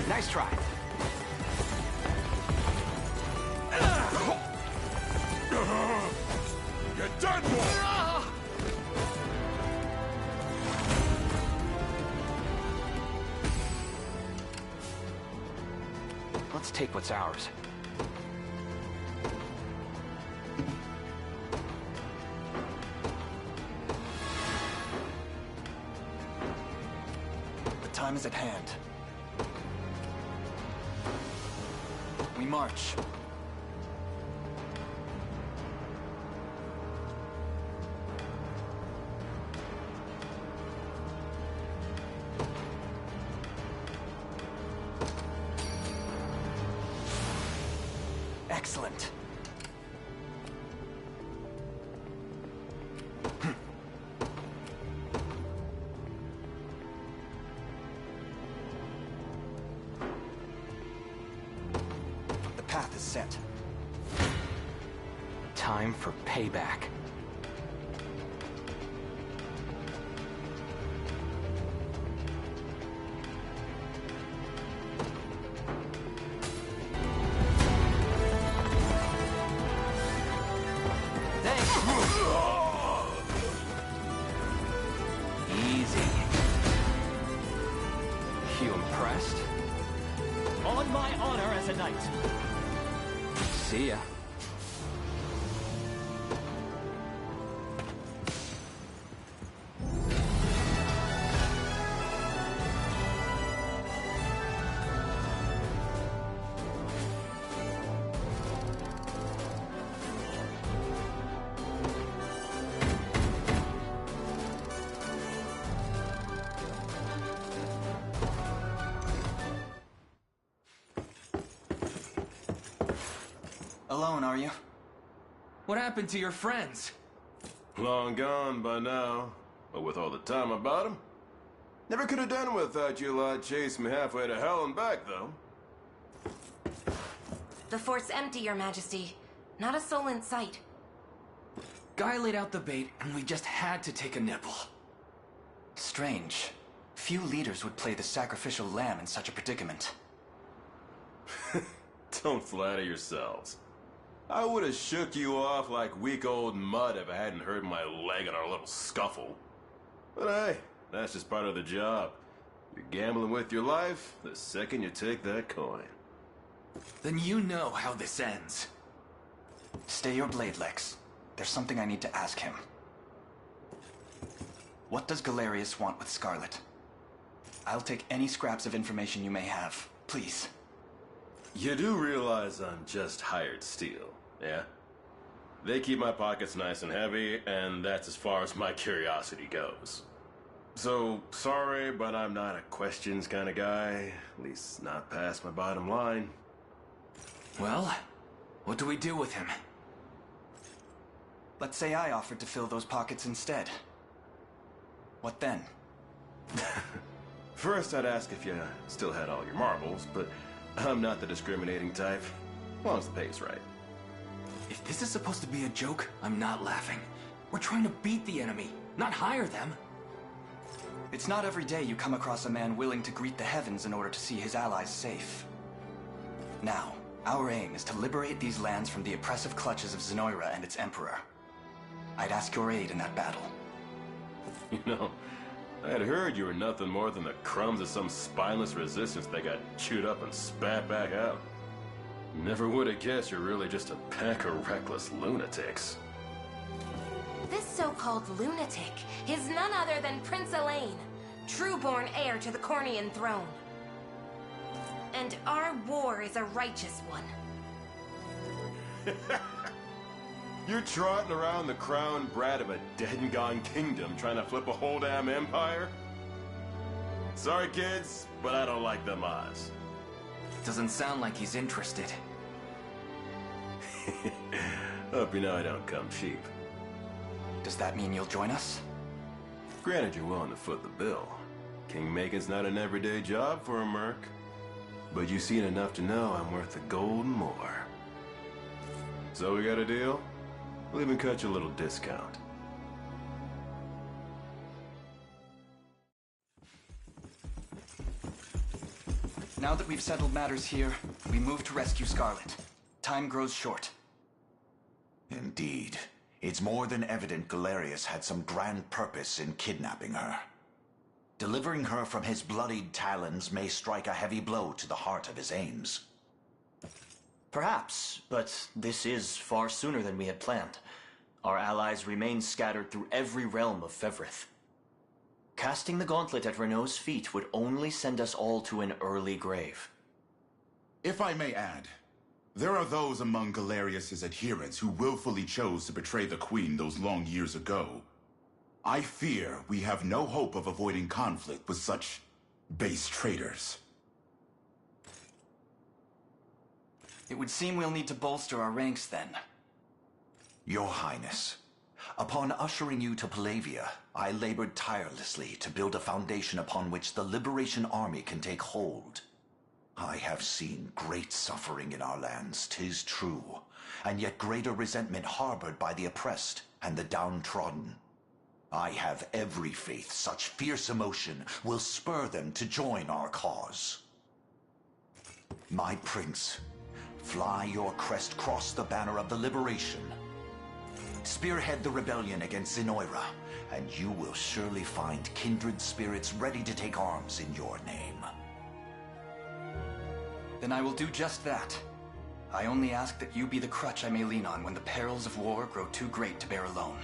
Nice try. You're done for! Let's take what's ours. The time is at hand. We march. Excellent. The path is set. Time for payback. Easy. You impressed? On my honor as a knight. See ya. Alone, are you? What happened to your friends? Long gone by now. But with all the time about him. Never could have done without you lot chasing me halfway to hell and back, though. The fort's empty, Your Majesty. Not a soul in sight. Guy laid out the bait, and we just had to take a nibble. Strange. Few leaders would play the sacrificial lamb in such a predicament. Don't flatter yourselves. I would have shook you off like weak old mud if I hadn't hurt my leg in our little scuffle. But hey, that's just part of the job. You're gambling with your life the second you take that coin. Then you know how this ends. Stay your blade, Lex. There's something I need to ask him. What does Galerius want with Scarlet? I'll take any scraps of information you may have. Please. You do realize I'm just hired steel, yeah? They keep my pockets nice and heavy, and that's as far as my curiosity goes. So, sorry, but I'm not a questions kind of guy. At least not past my bottom line. Well, what do we do with him? Let's say I offered to fill those pockets instead. What then? First, I'd ask if you still had all your marbles, but I'm not the discriminating type. As long as the pay's right. If this is supposed to be a joke, I'm not laughing. We're trying to beat the enemy, not hire them. It's not every day you come across a man willing to greet the heavens in order to see his allies safe. Now, our aim is to liberate these lands from the oppressive clutches of Zenoira and its emperor. I'd ask your aid in that battle. You know, I had heard you were nothing more than the crumbs of some spineless resistance that got chewed up and spat back out. Never would have guessed you're really just a pack of reckless lunatics. This so-called lunatic is none other than Prince Elaine, true-born heir to the Cornian throne. And our war is a righteous one. You're trotting around the crowned brat of a dead-and-gone kingdom trying to flip a whole damn empire? Sorry, kids, but I don't like them odds. Doesn't sound like he's interested. Hope you know I don't come cheap. Does that mean you'll join us? Granted, you're willing to foot the bill. King-making's not an everyday job for a merc. But you've seen enough to know I'm worth the gold and more. So we got a deal? We'll even cut you a little discount. Now that we've settled matters here, we move to rescue Scarlet. Time grows short. Indeed. It's more than evident Galerius had some grand purpose in kidnapping her. Delivering her from his bloodied talons may strike a heavy blow to the heart of his aims. Perhaps, but this is far sooner than we had planned. Our allies remain scattered through every realm of Fevrith. Casting the gauntlet at Renault's feet would only send us all to an early grave. If I may add, there are those among Galerius's adherents who willfully chose to betray the Queen those long years ago. I fear we have no hope of avoiding conflict with such base traitors. It would seem we'll need to bolster our ranks then. Your Highness, upon ushering you to Palavia, I labored tirelessly to build a foundation upon which the Liberation Army can take hold. I have seen great suffering in our lands, 'tis true, and yet greater resentment harbored by the oppressed and the downtrodden. I have every faith such fierce emotion will spur them to join our cause. My prince, fly your crest across the banner of the Liberation. Spearhead the rebellion against Zenoira, and you will surely find kindred spirits ready to take arms in your name. Then I will do just that. I only ask that you be the crutch I may lean on when the perils of war grow too great to bear alone.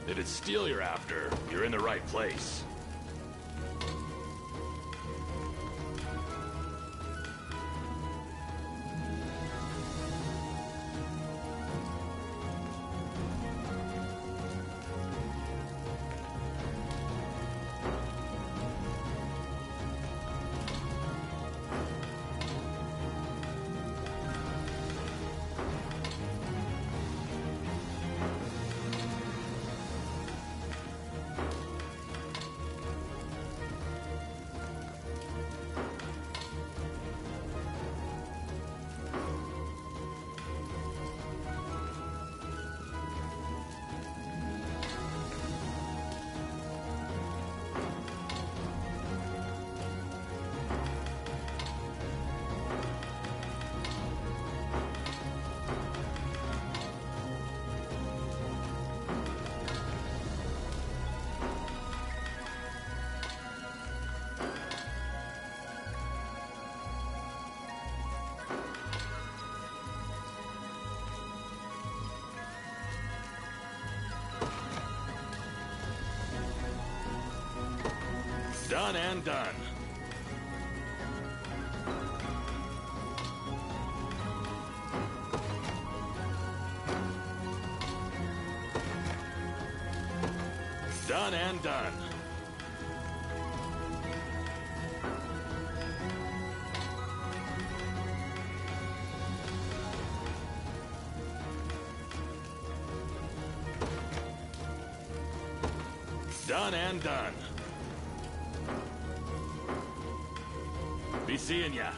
If it's steel you're after, you're in the right place. Done and done. Done and done. Done and done. Be seeing ya.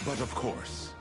But of course.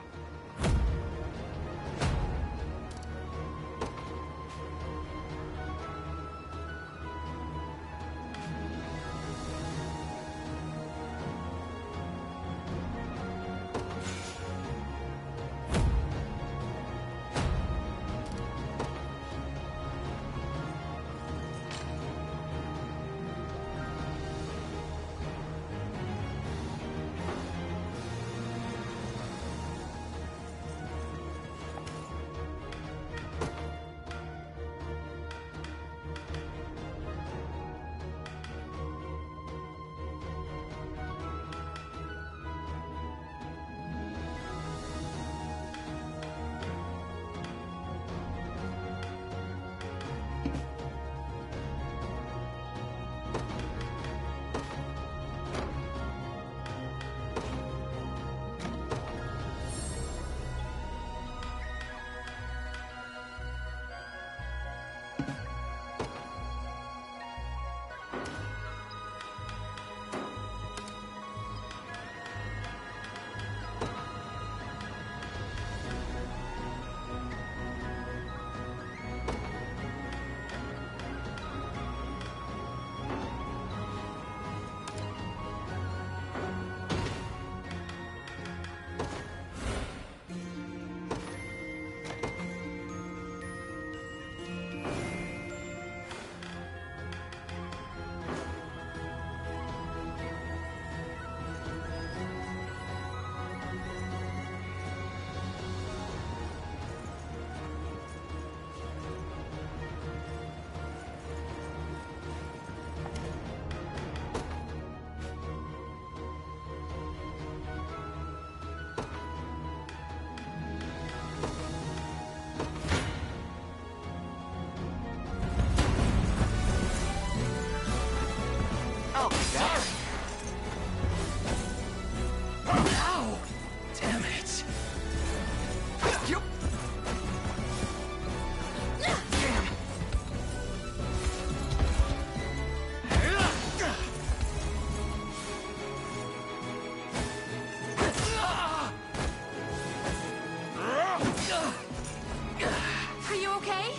Are you okay?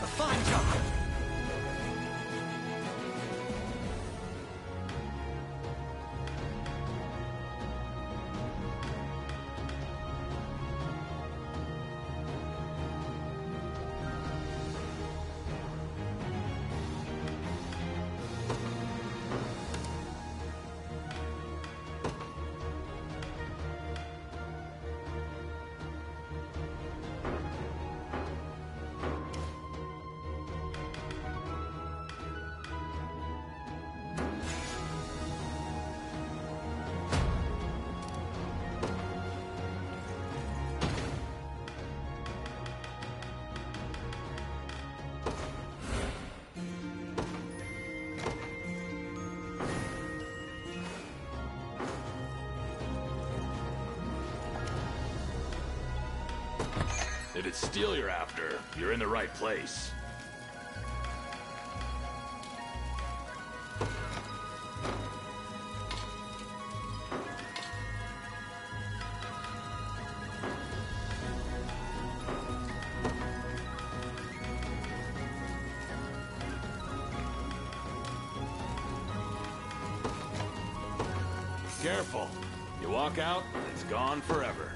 A fine job. If it's steel you're after, you're in the right place. Careful. You walk out, it's gone forever.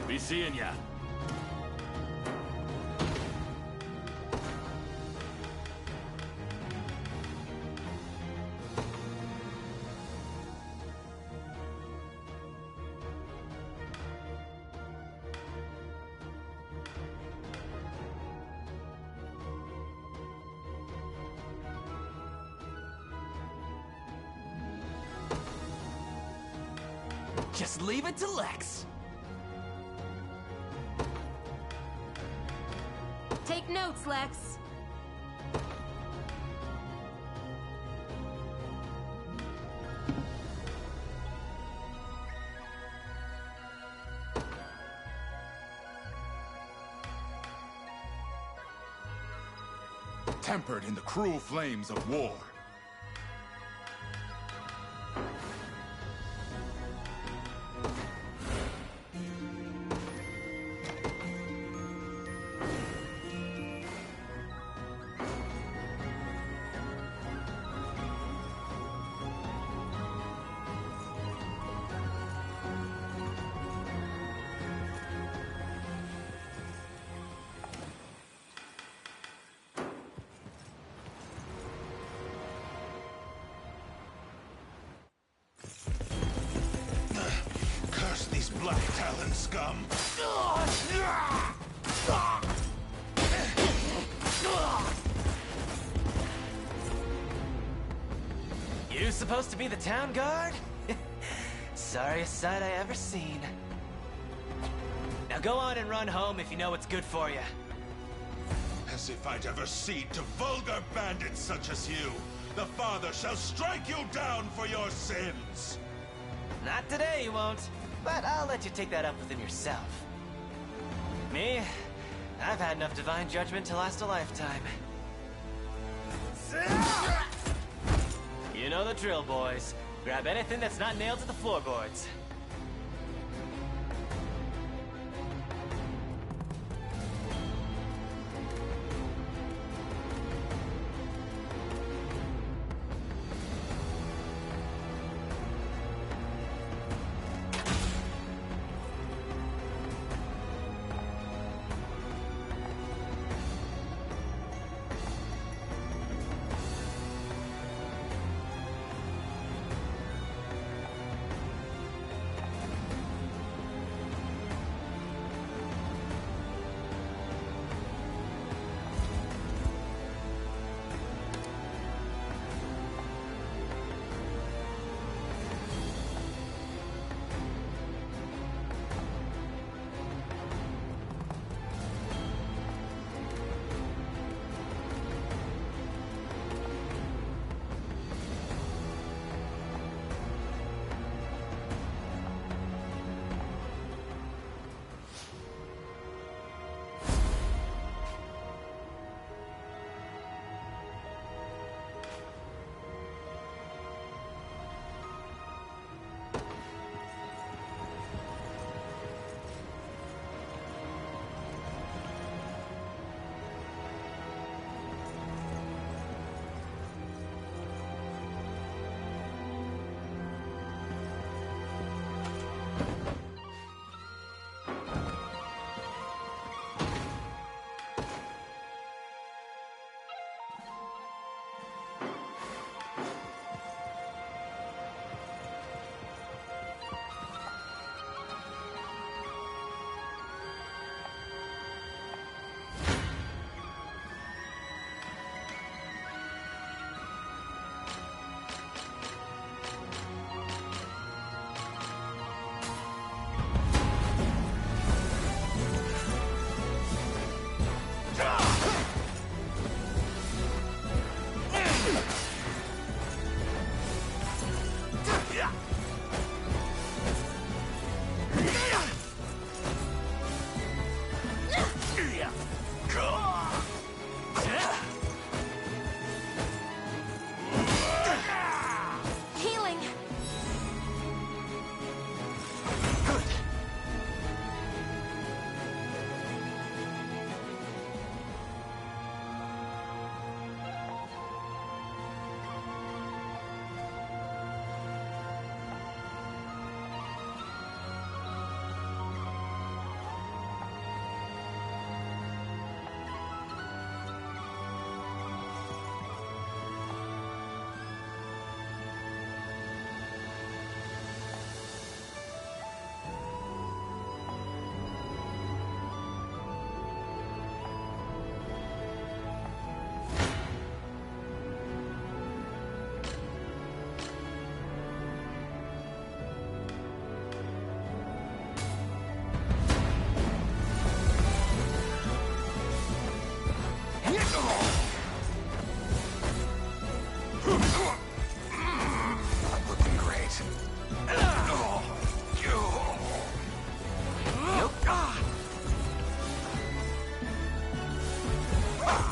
Be seeing ya. Just leave it to Lex. Take notes, Lex. Tempered in the cruel flames of war. Curse these Black Talon scum! You supposed to be the town guard? Sorriest sight I ever seen. Now go on and run home if you know what's good for you. As if I'd ever cede to vulgar bandits such as you! The Father shall strike you down for your sins! Not today, you won't. But I'll let you take that up within yourself. Me? I've had enough divine judgment to last a lifetime. You know the drill, boys. Grab anything that's not nailed to the floorboards.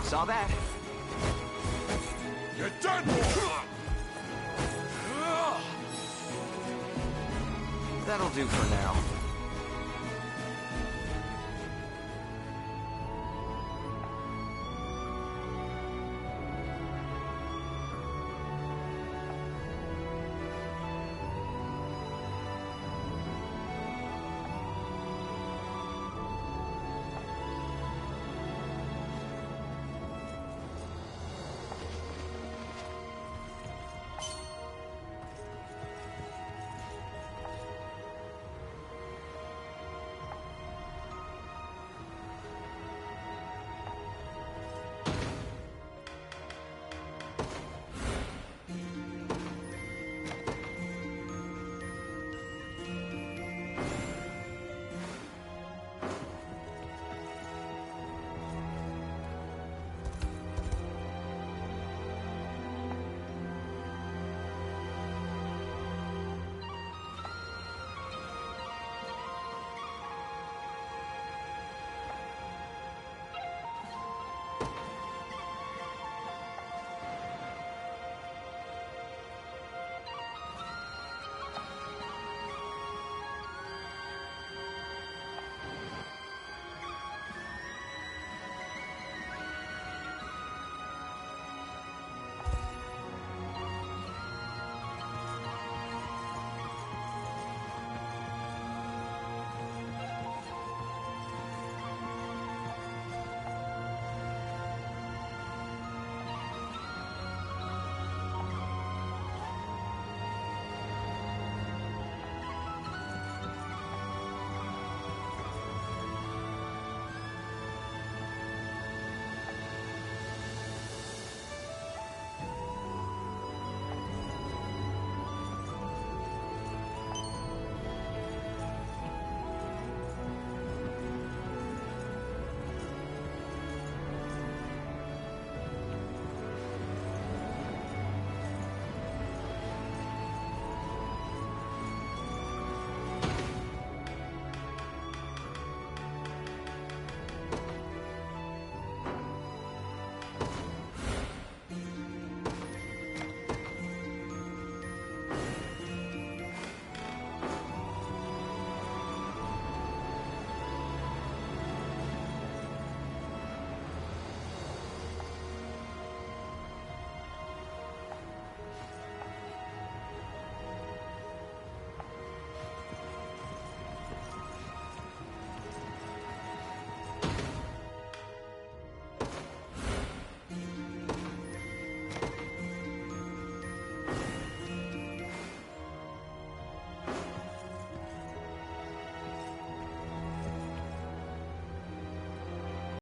Saw that. You're done, boy! That'll do for now.